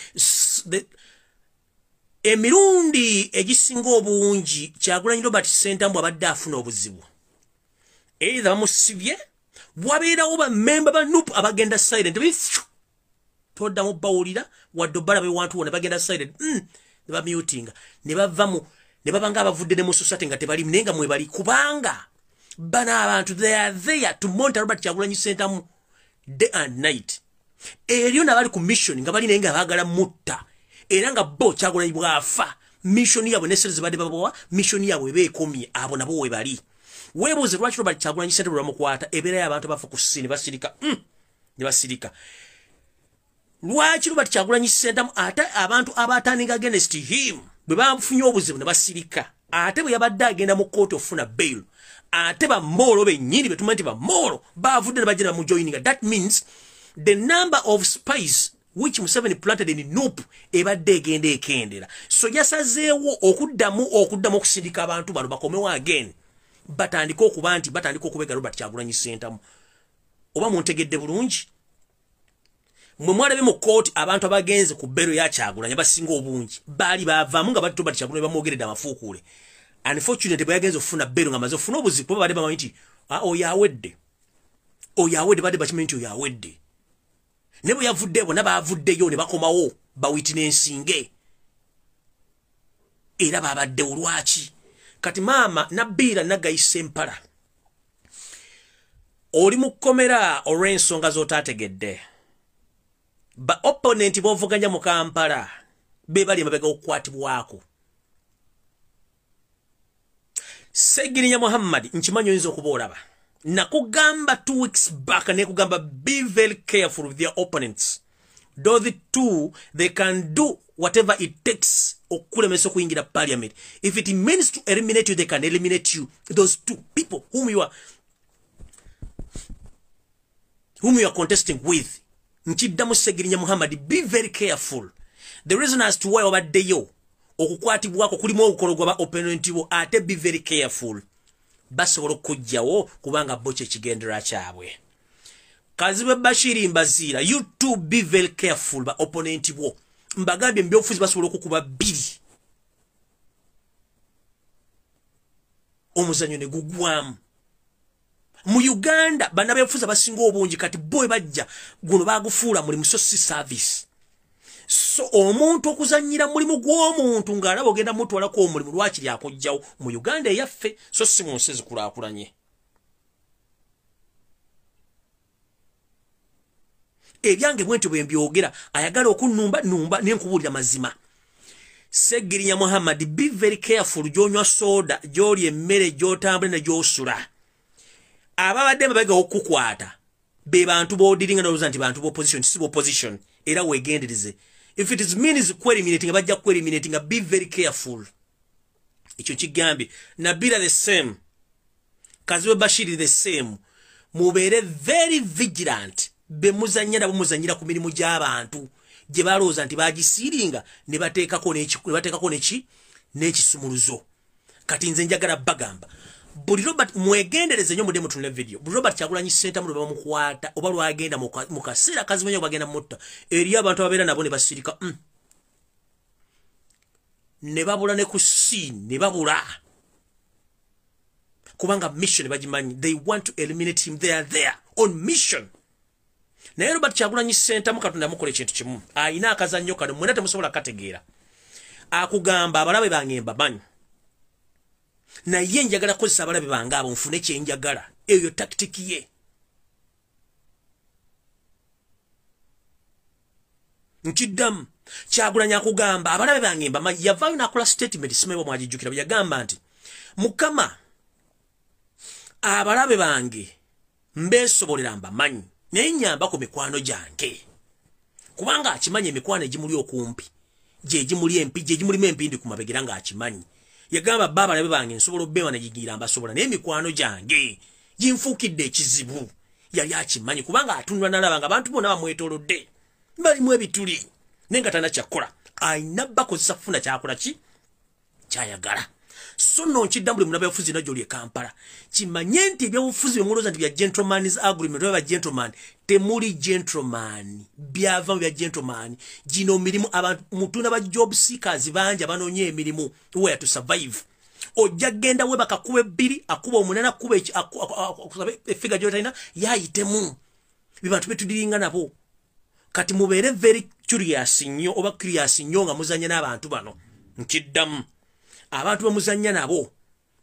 emirundi egisinga obungi Kyagulanyi Robert Ssentamu abadde afuna obuzibu either bamusibye bwabeerawo bammemba ba NUP abagenda silent toddamu bawulira wadde obbala bewantu wona bagenda silent ne bamutinga ne bavamu ne babanga abavudde ne mu society nga tebali nenga mwe bali kubanga bana abantu they are there to monitor Robert Kyagulanyi Ssentamu day and night. Eriyo nabali ku mission nga bali nenga bagala mutta era nga bo Kyagulanyi bwafa mission yabwe nesereze bade babawa mission yabwe beekomye abo nabo we bali. Webuze lwaki Robert Kyagulanyi Ssentamu bamukwata ebera y'abantu bafa ku sini basirika ne basirika. Lwaki Robert Kyagulanyi Ssentamu ate abantu abatandika against him bwe bafunye obuzibu ne basirika ate bwe yabadde agenda mu court ofuna bail ate ba moro bennyini betumanti ba moro bavudde ne bajira mu joining. That means the number of spies which Museveni planted in NUP ebadde egenda ekendera. So yasazeewo okuddamu okusindika abantu bano bakomewo again batandika okuba nti batandika okubega Robert Kyagulanyi Ssentamu. Oba muntegedde bulungi mwe mwalabe mu court abantu abagenze ku bero ya Kyagulanyi abasinga obungi bali bavamu nga batto Robert Kyagulanyi bamwogeredde amafuukule. Unfortunately bwe yagenze ofuna bero nga maze ofuna obuzibu bade bamanyi nti oyawedde bade bakimanyi nti oyawedde ne bwe yavudde bona bavuddeyo ne bakomawo ba witnessinge era babadde olwaki. Kati mama nabira nagayise Mpala oli mukomera olw'ensonga z'otategedde ba opponent bovuganya mu Kampala be bali mabega okukwatibwako. Segirinya Muhammad nchimanyo nzo kubolaba nakugamba 2 weeks back ne kugamba be very careful with their opponents. Those two they can do whatever it takes okulemesa kuyingira parliament. If it means to eliminate you they can eliminate you. Those two people whom you are contesting with Nchiddamu Segirinya Muhammad, be very careful. The reason as to why obaddeyo okukwatibwako kulimu okukologwa ba opponent bo ate be very careful. Basobola okujjawo kubanga bo kye kigendera kyabwe. Kazibe Bashiri Mbazira, you too be very careful ba opponent bo. Mbagambye mbyofuzi basobola okukuba bbiri. Omuzanyo ne gugwamu. Mu Uganda bana befuza basinga obungi kati boy bajja guno bagufuula mulimu so si service. So omuntu okuzanyira mulimu gw'omuntu ng'alaba ogenda mutwalako omulimu lwakiri akojjawo mu Uganda eyaffe so si mu nsi zikulaakulanye. Ebyange bwentyo bwe mbyogera ayagala okunnumba n'enkubuulira mazima. Segirinya Muhammad, be very careful gy'onywa soda gy'olya emmere gy'otambula ne gy'osula. Ababadde mbega okukwata be bantu bodiringa n'olowooza nti bantu b'opposition si b'opposition era weegendereze. If it is means eliminating bajja eliminating, be very careful. Ekyo kigambye Nabila the same, Kaziwe Bashiri the same. Mubeere very vigilant. Be muzanyira bumuzanyira ku mirimu gy'abantu gye balowooza nti bagisiiringa ne bateekako n'ekisumuluzo. Kati nze njagala bagamba buli Robert mwegendereze nnyo mudde mutunule video. Buli Robert Kyagulanyi Ssentamu lwe bamukwata oba lwagenda mu kaseera Kazibe nnyo bagenda mutta eri abantu ababeera nabo ne basirika ne babula ne ku scene ne babula kubanga mission bagimanyi. They want to eliminate him. They are there on mission. Naye Robert Kyagulanyi Ssentamu Katonda mukole ekintu kimu ayina akazannyo kano mwena temusobola kategeera. Akugamba abalabe bange mbamanyi naye njagala kukozesa abalabe bange abo nfune kyenjagala. Eyo tactic ye. Nkiddamu Kyagulanyi akugamba abalabe bange mbamanyi yavaayo n'akola statement simanyi bwe mwagijjukira bwe yagamba nti Mukama abalabe bange mbeesobolera mbamanyi naye nyamba ku mikwano gyange kubanga akimanyi emikwano egimuli okumpi gye gimuli empi gye gimulimu empindi ku mabegera ng'akimanyi. Yagamba baba abalabe bange nsobola obbeewa ne gigira mbasobola naye emikwano gyange ginfuukidde ekizibu. Yali akimanyi kubanga atunula n'alaba nga abantu bonna bamwetoolodde balimu ebituli naye nga tannakyakola. Ayina bakozesa kufuna kyakola ki kyayagala. So no nkiddamu buli munaba byabufuzi najjo oli e Kampala kimanye nti ebyabufuzi bye mulowooza nti bya gentleman's agreement oba bya gentleman temuli gentleman byava bya gentleman. Gino mirimu abantu mutuna ba job seekers bangi abanoonya emirimu where to survive. Ojja genda we bakakuba ebbiri akuba omunana akuba efiga gy'otalina yaayitemu bibantu betudiringa nabo. Kati mubeere very curious nnyo oba curious nnyo nga muzanya n'abantu bano. Nkiddamu abantu bamuzanya nabo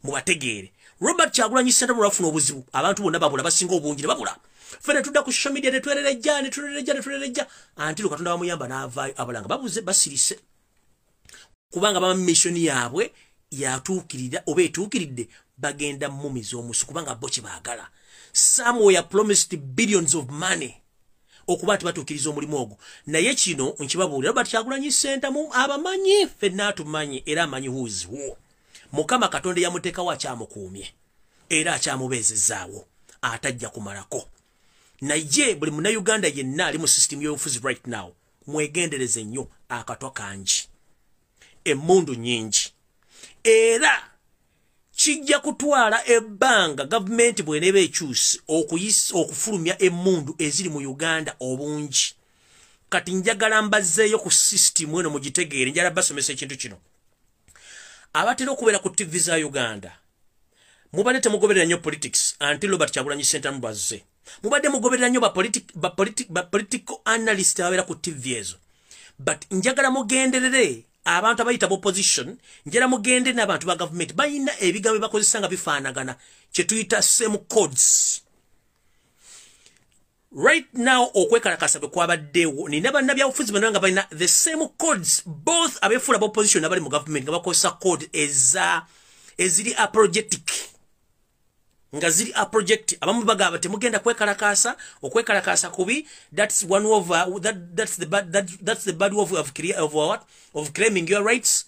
mubategeere. Robert Kyagulanyi Ssentamu lwafuna obuzibu abantu bonna babula basinga obungi ne babula. Fene tudda ku social media netwererejja antilo Katonda bamuyamba n'avaayo abalanga babuze basirise kubanga bama mission yaabwe yatuukirira oba etuukiridde bagenda mumiza omusu kubanga bo kye baagala. Somewhere promised billions of money okuba nti batuukiriza omulimu ogwo. Naye kino nkibabuulira Robert Kyagulanyi Ssentamu abamanyi ffenna atumanyi era amanyi who's who. Mukama Katonda yamuteekawo akyamukuumye era akyamubeezezaawo atajja kumalako. Naye buli Munnayuganda yenna ali mu system y'obufuzi right now mwegendereze nnyo akatwa kangi emmundu nnyingi era kijja kutwala ebbanga gavumenti bw'eneeba ekyusi okufulumya emmundu eziri mu Uganda obungi. Kati njagala mbazzeeyo ku system eno mugitegeere njala basomesa ekintu kino. Abatera okubeera ku TV za Uganda mubadde temugoberera nnyo politics until Robert Kyagulanyi Ssentamu bazze. Mubadde mugoberera nnyo ba political analyst ababeera ku TV ezo. But njagala mugenderere abantu abayita opposition njera mugende n'abantu ba government bayina ebigambo bakozesa nga bifaanagana kye tuyita same codes. Right now okwekalakasa bwe kwabaddewo nina bannabyabufuzi bano nga balina the same codes both abeefuula ba opposition abali mu government nga bakozesa code eziri apologetic nga ziri apologetic. Abamu bagamba temugenda okwekalakasa kubi. That's one of that's the bad way of claiming your rights.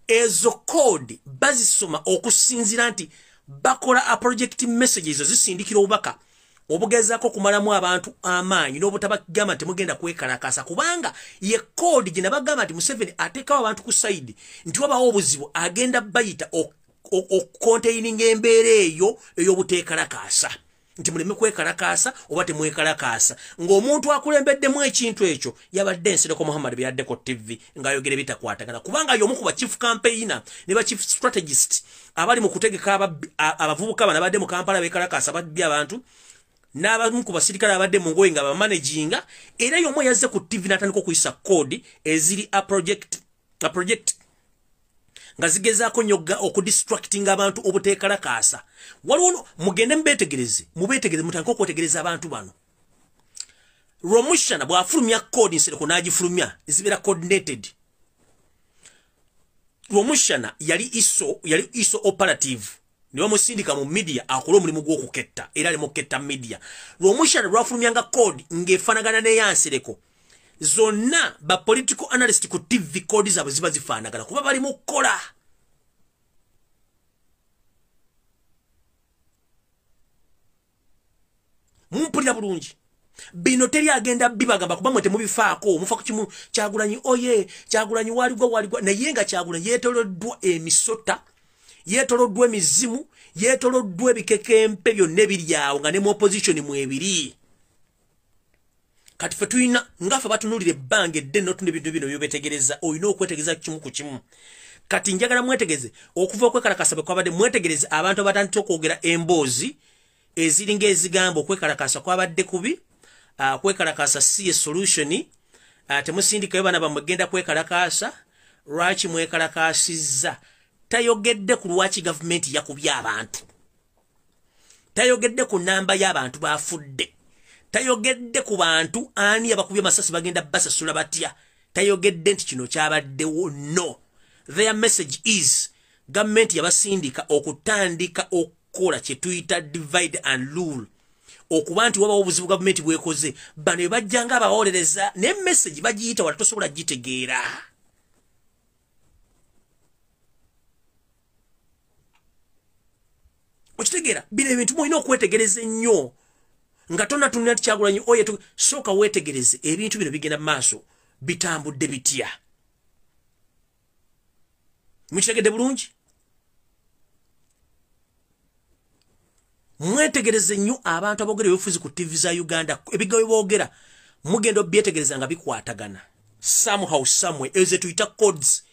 Ezo code bazisoma okusinzira nti bakola apologetic messages zisindikira obubaka obugezaako kumalamu abantu amaanyi n'obutabagamba temugenda kwekalakasa kubanga ye code gye nabagamba nti Museveni ateekawo abantu ku side nti wabawo obuzibu agenda bayita okontaininga embeera eyo ey'obuteekalakasa nti muleme kwekalakasa oba temwekalakasa ng'omuntu akulembeddemu ekintu ekyo yabadde Nsereko Muhammad byaddeko TV ng'ayogera bitakwatagana kubanga y'omu ku ba chief campaigner ne ba chief strategist abali mu kutegeka abavubuka bano abadde mu Kampala beekalakasa babbye abantu n'abamu ku basirikale abadde mu ngoye nga bamanaginga era y'omu yazze ku TV n'atandika okuyisa kodi eziri a project nga zigezaako nnyo okudistractinga abantu obuteekalakasa waliwo mugende mubeetegereze mutandike okwetegereza abantu bano Romushana bw'afulumya kodi Nsereko n'agifulumya zibeera coordinated Romushana yali iso operative niwe musindika mu media akola omulimu gw'okuketta era ali mu ketta media Romushana lwafulumyanga kodi ng'efaanagana n'eya Nsereko zonna ba political analyst ku TV kodi zaabwe ziba zifaanagana kuba bali mu kukola mumpulira bulungi bino teri agenda bibagamba kuba mwe temubifaako mufa ku kimu Kyagulanyi oye Kyagulanyi waligwa naye nga Kyagulanyi yeetoloddwa emisota yeetoloddwa emizimu yeetoloddwa ebikekempe byonna ebiri awo nga ne mu opposition mwebiri kati fe tuyina ngafe batunulire ebbanga eddene n'otunda ebintu bino byobetegereza olina okwetegereza kimu ku kimu kati njagala mwetegeze okuva okwekalakasa bwe kwabadde mwetegereze abantu abatandika okwogera emboozi eziringa ezigamba okwekalakasa kwabadde kubi kwekalakasa si solution temusindikayo bana bamugenda kwekalakasa lwaki mwekalakasizza tayogedde ku lwaki gavumenti yakubye abantu tayogedde ku namba y'abantu bafudde tayogedde ku bantu ani abakubye masasi bagenda basasula batya tayogedde nti kino kyabaddewo no their message is government yabasindika okutandika okukola kye tuyita divide and rule okuba nti wabawo obuzibu gavumenti bwekoze bano bajjanga abawolereza ne message bagiyita wala tosobola gitegeera okitegeera bino ebintu mulina okwetegereza ennyo nga tonatunira nti Kyagulanyi oye sooka weetegereze ebintu bino bigenda maaso bitambudde bitya mukitegedde bulungi mwetegereze nnyo abantu aboogera ebyobufuzi ku TV za Uganda ebigambo boogera mugenda obyetegereza nga bikwatagana somehow somewhere ezo tuyita codes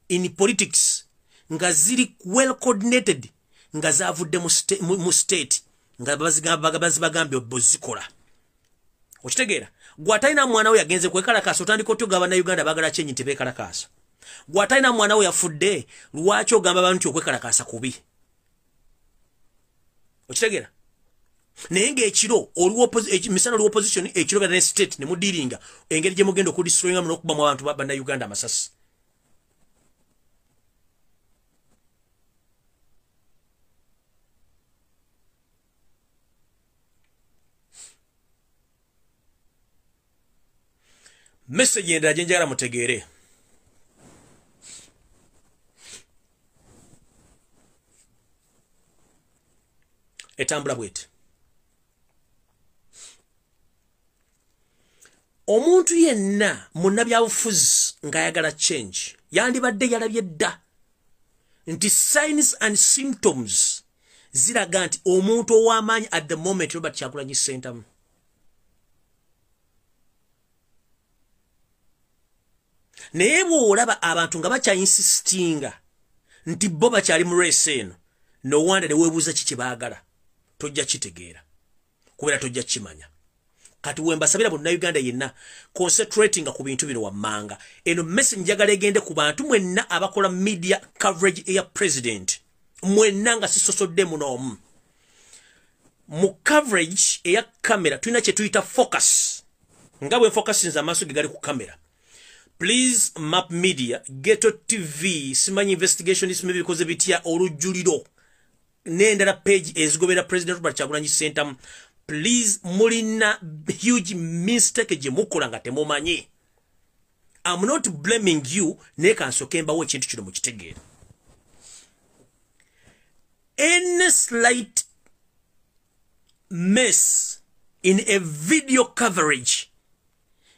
in politics nga ziri well coordinated nga zavudde mu state nga bazibagambye obozikola okitegeera gwatalina mwana we yagenze kwekalakasa otandika otyoga Bannayuganda baagala kyenyi tebeekalakasa gwatalina mwana we yafudde lwaki ogamba abantu nti okwekalakasa kubi okitegeera naye ng'ekiro misana oliwo opposition ekiro bera ne state ne mudiringa engeri gye mugenda okudistroyingamu n'okubamu abantu ba Bannayuganda amasasi message endala gye njagala mutegeere etambula bweti omuntu yenna munnabyabufuzi ng'ayagala change yandibadde yalabye dda nti signs and symptoms ziraga nti omuntu ow'amaanyi at the moment Robert Kyagulanyi Ssentamu naye bw'olaba abantu nga bakyayinsistinga nti bo bakyali mu race eno nowanda ne weebuuza ki kye baagala tojja kitegeera kubeera tojja kimanya kati wembasabira Bannayuganda yenna concentrating ku bintu bino wammanga eno message njagala egende ku bantu mwenna abakola media coverage eya president mwenna nga sisosoddemu n'omu mu coverage eya kamera tulina kye tuyita focus nga bwe focusinza amaaso ge gali ku kamera. Please Map Media, Ghetto TV, Simanyi Investigation is maybe because bitia olujuliro. Nendala page ezigobera President Robert Kyagulanyi Ssentamu. Please mulina huge mistake je mukola nga temumanyi. I'm not blaming you, neka nsokemba we kintu kino mukitegeera. Any slight mess in a video coverage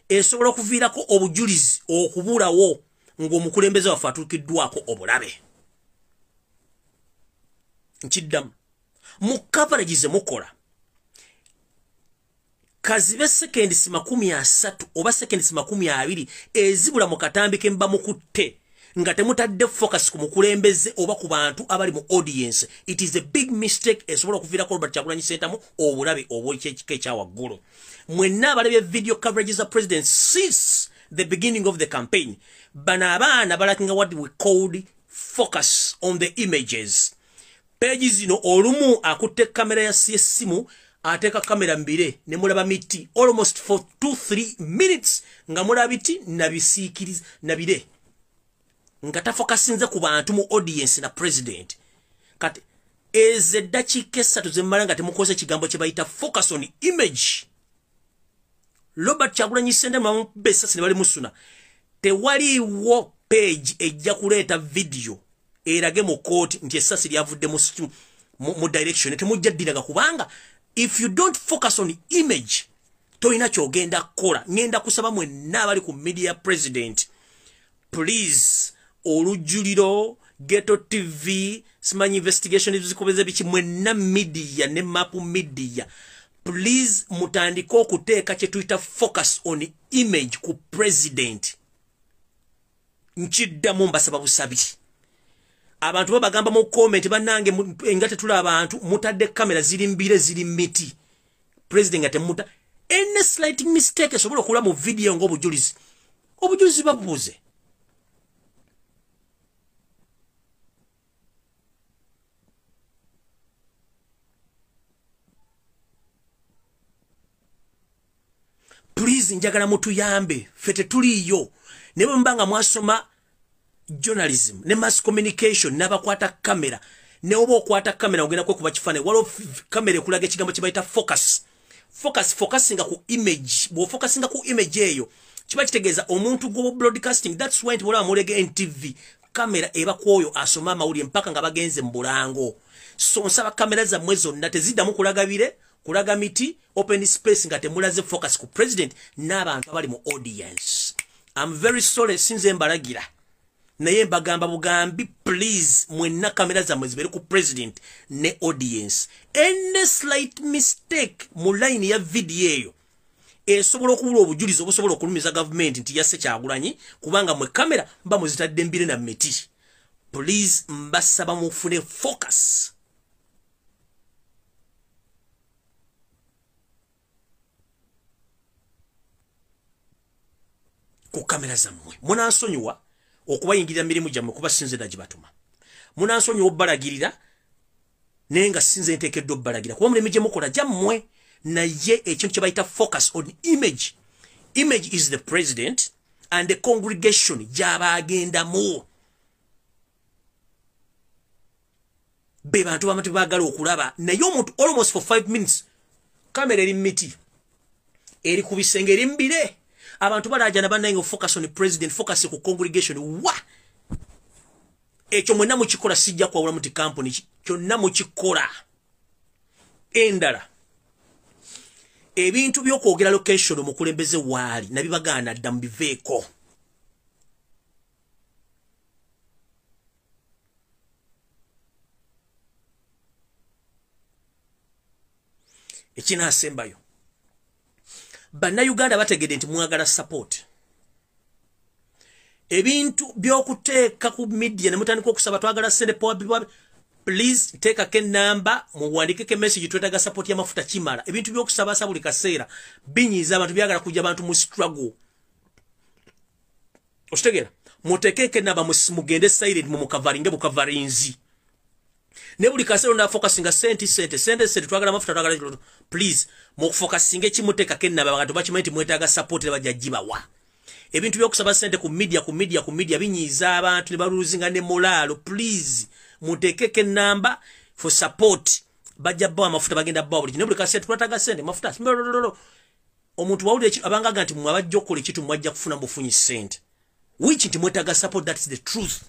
esobola okuviirako obujulizi okubulawo ng'omukulembeze waffe atuukiddwako obulabe. Nkiddamu mu coverage ze mukola kazibe seconds 30 oba seconds 20 ezibula mu katambi ke mba mukutte nga temutadde focus ku mukulembeze oba ku bantu abali mu audience. It is a big mistake esobola okuviirako Robert Kyagulanyi Ssentamu obulabe obw'ekika ekyawaggulu. Mwenna abalabye video coverage za president since the beginning of the campaign, bana abaana balakinga what we called focus on the images. Page zino olumu akutte kamera ya simu ateka kamera mbire ne mulaba miti almost for 2-3 minutes nga mulaba biti nabisiikiriza nabire nga tafokasinze ku bantu mu audience na president. Kati eze dakiika 3 zemmala nga temukoze kigambo kye bayita focus on image. Robert Kyagulanyi Ssentamu besasi ne bali musuna tewaliwo page ejja kuleeta video erage mu court nti essasi lyavudde mu direction temujja ddiraga kubanga if you don't focus on image toyina kyogenda kukola. Ngenda kusaba mwenna abali ku media president, please olujuliro Ghetto TV simanyi investigation zikobeze biki mwenna media ne mapu media, please mutandika okuteeka kye tuyita focus on image ku president. Nkiddamu mbasaba busabi. Abantu babagamba mu comment banange engate tula abantu mutadde kamera ziri mbire ziri miti. President ngate muta any slight mistake esobola okula mu video ng'obujulizi. Obujulizi babubuze. Please njagala mutuyambe fete tuliyo ne mbanga mwasoma journalism ne mass communication n'abakwata kamera ne oba okwata kamera ogenda kwe kuba kifane walo kamera ekulaga ekigambo kye bayita focusinga ku image. Bo focusinga ku image eyo kiba kitegeeza omuntu go broadcasting. That's why ntibola amulege NTV kamera eba kwoyo asoma amawulire mpaka nga bagenze mu bulango. So nsaba kamera za mwezo zonna teziddamu kulaga bire kulaga miti open space nga temulaze focus ku president n'abantu abali mu audience. I'm very sorry sinze mbalagira naye mbagamba bugambi, please mwenna kamera za mwezi bere ku president ne audience. Any slight mistake mu line ya video eyo esobola okubula obujulizi obusobola okulumiza government nti yasse Kyagulanyi kubanga mwe kamera mba muzitadde mbire na meti. Please mbasaba mufune focus. Ku kamera zammwe munansonyiwa okubayingirira mirimu gyammwe kuba sinze nagibatuma. Munansonyiwa obbalagirira naye nga sinze nteekeddwa obbalagira kuba muleme gye mukola gyammwe. Naye ekintu kye bayita focus on image. Image is the president and the congregation gy'abaagendamu. Be bantu bamatu baagala okulaba naye omuntu almost for 5 minutes kamera eri miti eri ku bisenge eri mbire. Abantu balajana banange focus on the president, focus ku congregation. Wa ekyo mwenna mukikola sijja kwawula muti company kyonna mukikola. Endala ebintu by'okwogera location omukulembeze waali nabibagaana dda mu biveeko. Ekinaasembayo Bannayuganda bategedde nti mwagala support. Ebintu by'okuteeka ku media ne mutandika okusaba twagala sende power. Please take a number muwandike message twetaga support ya mafuta kimala. Ebintu by'okusaba buli kaseera binyiza abantu byagala kujja abantu mu struggle. Ostegera mutekeke naba mugende silent mu mukavaringe bukavarinzi. Ne buli kaseera na focusinga sente twagala mafuta twagala. Please mu focusinga ekimuteka kenaba abantu bakimanyi mwetaga support ne bajjajiba wa. Ebintu by'okusaba sente ku media binyiza abantu ne baluzinga ne moralo. Please mutekeke number for support bajja bwa mafuta bagenda bwa buli nebuli kaseera twataga sente mafuta omuntu wawulira abanga ganti mwabajja okola ekitu mwajja kufuna mufunyi sente which nti mwetaga support. That is the truth.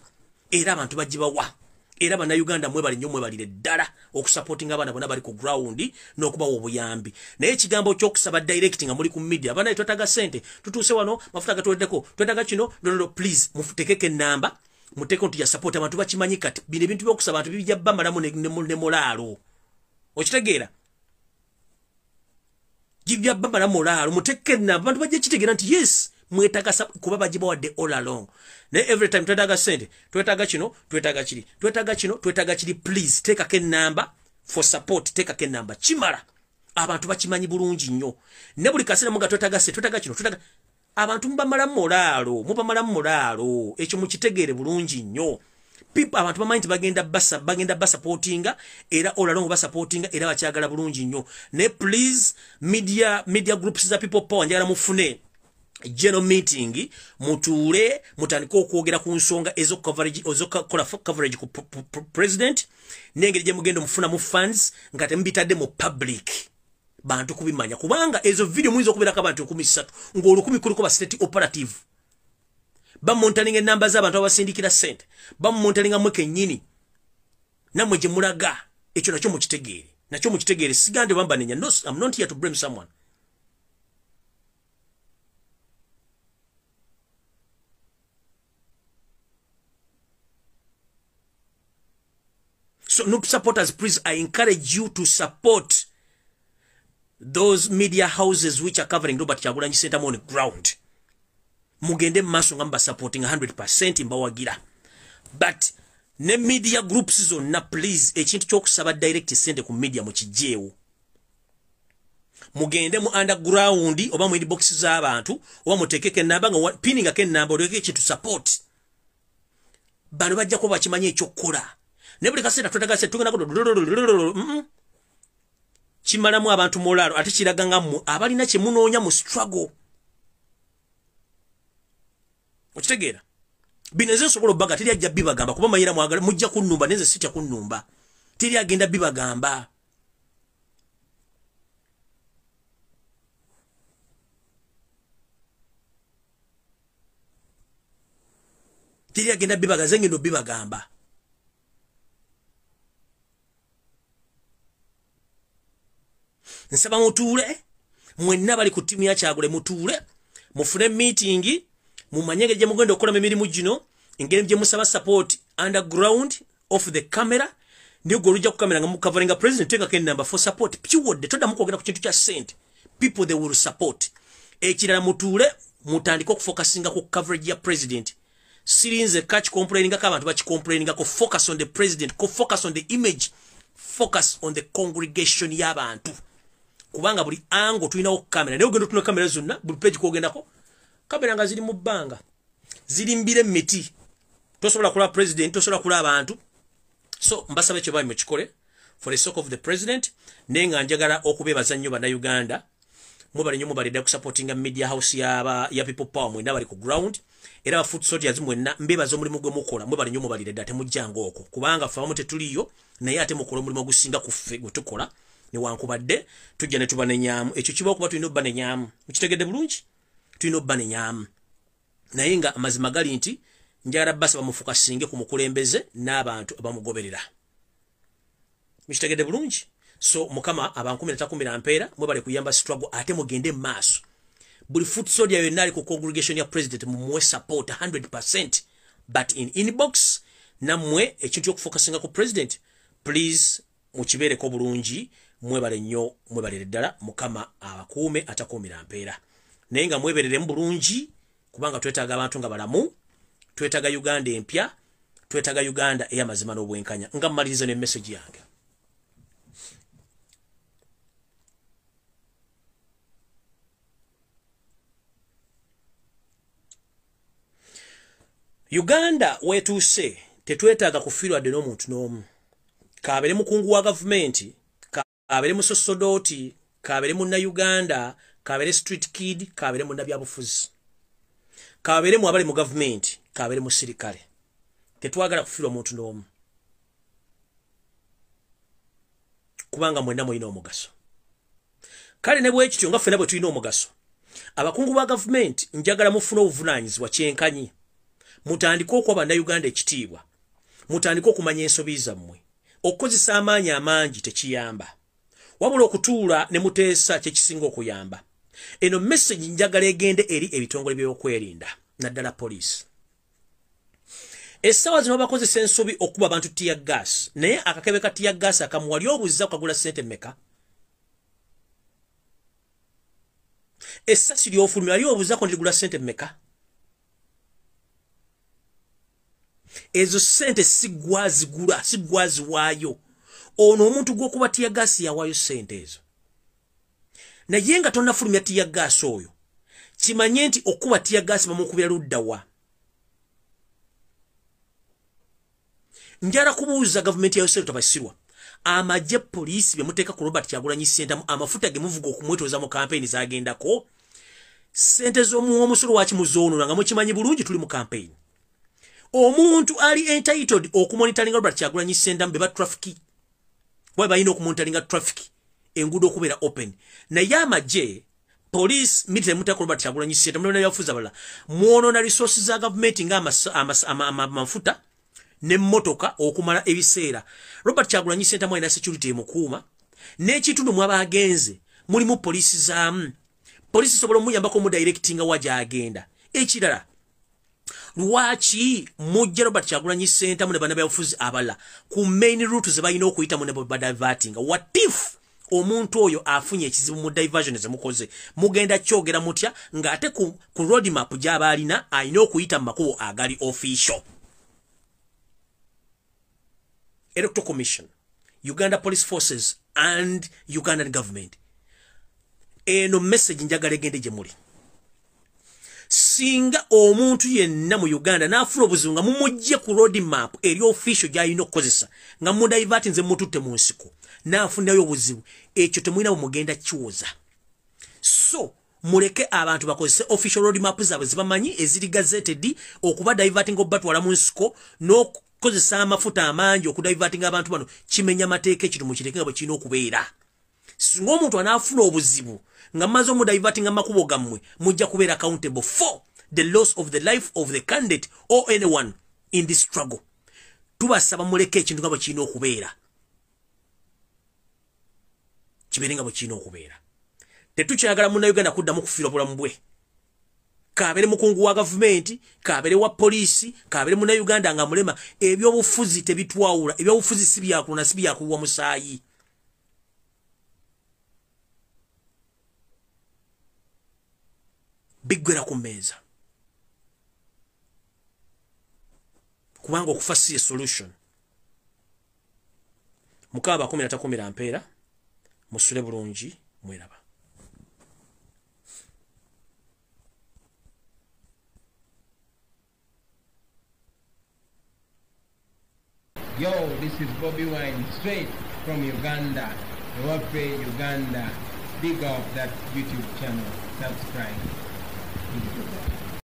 Era abantu bajiba wa era bannayuganda mwebale nnyo mwebalire ddala okusupportinga abaana bonna bali ku ground n'okubawa obuyambi naye ekigambo ky'okusaba directing nga muli ku media abaana twetaga ssente tutuuse wano mafuta gatuweddeko twetaga kino no please mutekeko ennamba muteeko nti ya support abantu bakimanyi kati bino ebintu by'okusaba abantu bijja bamalamu ne molaalo okitegeera jibya bamala molaalo muteeke ennamba abantu bajja kitegeera nti yes mwetaga kuba bagibawadde all along ne every time twetaga sente twetaga kino twetaga kiri twetaga kino twetaga kiri please tekako ennamba for support tekako ennamba kimala abantu bakimanyi bulungi nnyo ne buli kaseera muga twetaga sente twetaga kino twetaga abantu mubamala molaalo ekyo mukitegeere bulungi nnyo abantu bamanyi nti bagenda basupportinga era all along basupportinga era bakyagala bulungi nnyo ne please media groups za people power njagala mufune general meeting mutuule mutandika okwogera ku nsonga ezokola coverage ku president n'engeri gye mugenda mufuna mu funds nga temubitadde mu public bantu kubimanya kubanga ezo video muyinza okubeerako abantu 13 ng'olukumi kuliko ba state operative bamontalinga ennamba z'abantu abasindikira ssente bamumontalinga mwe kennyini nammwe gye mulaga ekyo nakyo mukitegeere sigande bambanenya no I'm not here to blame someone. So, no supporters, please, I encourage you to support those media houses which are covering Robert Kyagulanyi Center on the ground. Mugende maso ngamba supporting 100% mbawagira. But, ne media groups zonna, please, ekintu ky'okusaba direct sente ku media mukijjeewo. Mugende mu underground, oba mu inbox z'abantu, oba mutekeke ennamba nga pinninga ke ennamba oleke ekintu support. Bano bajja kuba bakimanyi ekyokkola. Nebuli kaseta twetaga se tugenda ko kimalamu abantu molalo ate kiraga ngamu abalina kye munoonya mu struggle okitegeera bineze sokola baga teri ajja bibagamba kuba mayira mwagala mujja kunnumba neze sitya kunnumba teri agenda bibagamba teri agenda bibagaze ngendo bibagamba. Nsaba mutuule mwenna bali ku timu ya Kyagule mutuule mufune meeting mumanyege gye mugenda okukola emirimu gino engeri gye musaba support underground off the camera ndio golujja ku kamera nga mukaveringa president tekako ennamba for support piwodde toddamu kwogera ku kintu kya sente people they will support ekirala mutuule mutandika okufocusinga ku coverage ya president sirinze catch complaining ka abantu bakicomplaininga ko focus on the president ko focus on the image focus on the congregation y'abantu kubanga buli ango tulinawo kamera naye ogenda tuna kamera zonna buli page kwogendako kamera nga ziri mu bbanga ziri mbire miti tosobola kula president tosobola kula abantu so mbasabe kyo bali mu kikole for the sake of the president nenga njagala okubebaza nnyo bana Uganda mubali nnyo mubalidde ku supporting media house ya people power mwenda bali ku ground era ba foot soldiers mwenna mbebaza omulimu gwe mukola mubali nnyo mubalidde ddate mujjango okwo kubanga famu tetuliyo naye ate mukola omulimu gusinga kuffe gwe tukola ne wankubadde tujja ne tubanenyamu ekyo kiba okuba tulina obbanenyamu mukitegedde bulungi tulina obbanenyamu naye nga amazima gali nti njagala basa bamufukasinge ku mukulembeze n'abantu abamugoberera mukitegedde bulungi so mukama abankumira takumira mpeera mwe bali kuyamba struggle ate mugende maaso buli foot soldier yonna ali ku congregation ya president mumwe support 100% but in inbox namwe ekintu okufokasinga ku president please mukibeereko bulungi mwebale nnyo mwebalire ddala mukama abakuume atakuumira mpeera naye nga mweberere mu bulungi kubanga twetaaga abantu nga balamu twetaaga Uganda empya twetaaga Uganda ey'amazima n'obwenkanya nga mmaliriza ne message yange. Uganda wetuuse tetwetaaga kufiirwa ddala omuntu n'omu kaabere mukungu wa gavumenti kaabere musosodoti kaabere munna Uganda kaabere street kid kaabere munna byabufuzi kaabere mu abali mu gavumenti kaabere mu sirikale tetwagala kufiirwa omuntu n'omu kubanga mwenna mulina omugaso kale ne bwekityo nga ffenna bwe tulina omugaso abakungu ba gavumenti njagala mufuna obuvunaanyizibwa kyenkanyi mutandika okuwa bannayuganda ekitiibwa mutandika okumanya ensobi zammwe. Okukozesa amaanyi amangi tekiyamba. Wabula okutuula ne muteesa kye kisinga okuyamba. Eno message njagala egende eri ebitongole by'okwerinda naddala poliisi. Essaawa zino bakozesa ensobi okuba abantu tear gas, naye akakebe ka tear gas akamu wali obuzza okagula ssente mmeka? Essasi ly'ofulumya wali obuzzaako ndigula ssente mmeka? Ezo ssente sigwazigula, sigwaziwaayo. Ono omuntu gw'okuba tear gas yawaayo ssente ezo. Naye nga tonnafulumya tear gas oyo, kimanye nti okuba tear gas bamukubira ludda wa. Njala kubuuza gavumenti ya Yosef Tabasirwa. Amagye poliisi bemuteeka ku Robert Kyagulanyi Ssentamu amafuta ge muvuga okumwetooza mu kampeyini zaagendako. Ssente z'omusolo wa kimuzoonona nga mukimanyi bulungi tuli mu kampeyini. Omuntu ali entitled okumonitoringa Robert Kyagulanyi Ssentamu be ba traffic. Bwe balina okumonitoringa traffic enguudo okubeera open. Naye amagye police military muteeka Robert Kyagulanyi Ssentamu mulina byafuza balala. Mwonoona resources za gavumenti nga amafuta n'emmotoka okumala ebiseera. Robert Kyagulanyi Ssentamu alina security emukuuma n'ekitundu mwaba agenze mulimu poliisi zaamu. Poliisi sobola omuyambako mu directinga wa gy'agenda. Ekirala, lwaki mujja Robert Kyagulanyi Ssentamu ne bannabyabufuzi abalala ku main route ze balina okuyitamu ne badivertinga? What if omuntu oyo afunye ekizibu mu diversion zemukoze? Mugenda kyogera mutya ng'ate ku road map gy'aba alina alina okuyita mu makubo agali official? Electoral Commission, Uganda Police Forces and Ugandan government. Eno message njagala egende gye muli. Singa omuntu yenna mu Uganda n'afuna obuzibu nga mumujje ku road map eri official gy'alina okukozesa nga mudivert nze mututte mu nsiko n'afunayo obuzibu, ekyo temulina mugenda kiwoza. So muleke abantu bakozese official road map zaabwe zibamanyi eziri gazetted okuba diverting obatwala mu nsiko kozesa amafuta amangi okudivertinga abantu bano. Kimenya mateeka ekiro mukireke nga bwe kirina okubeera. Singa omuntu anaafuna obuzibu nga mmaze omudivertinga makubo gammwe, mujja kubeera accountable for the loss of the life of the candidate or anyone in this struggle. Tubasaba muleke ekintu nga bwe kirina okubeera. Kibeere nga bwe kirina okubeera. Tetukyagala munnayuganda kuddamu kufiira bulamu bwe. Kabere mukungu wa government, kabere wa police, kabere munnayuganda nga mulema, ebyobufuzi tebitwawula, ebyobufuzi si byakuluna si byakuwa musaayi. Biggwera ku mmeeza. Kubanga okufa si solution. Mukaba 13 mpeera, musule bulungi, mweraba. Yo, this is Bobby Wine, straight from Uganda. Ewaffe, Uganda. Big up that YouTube channel. Subscribe.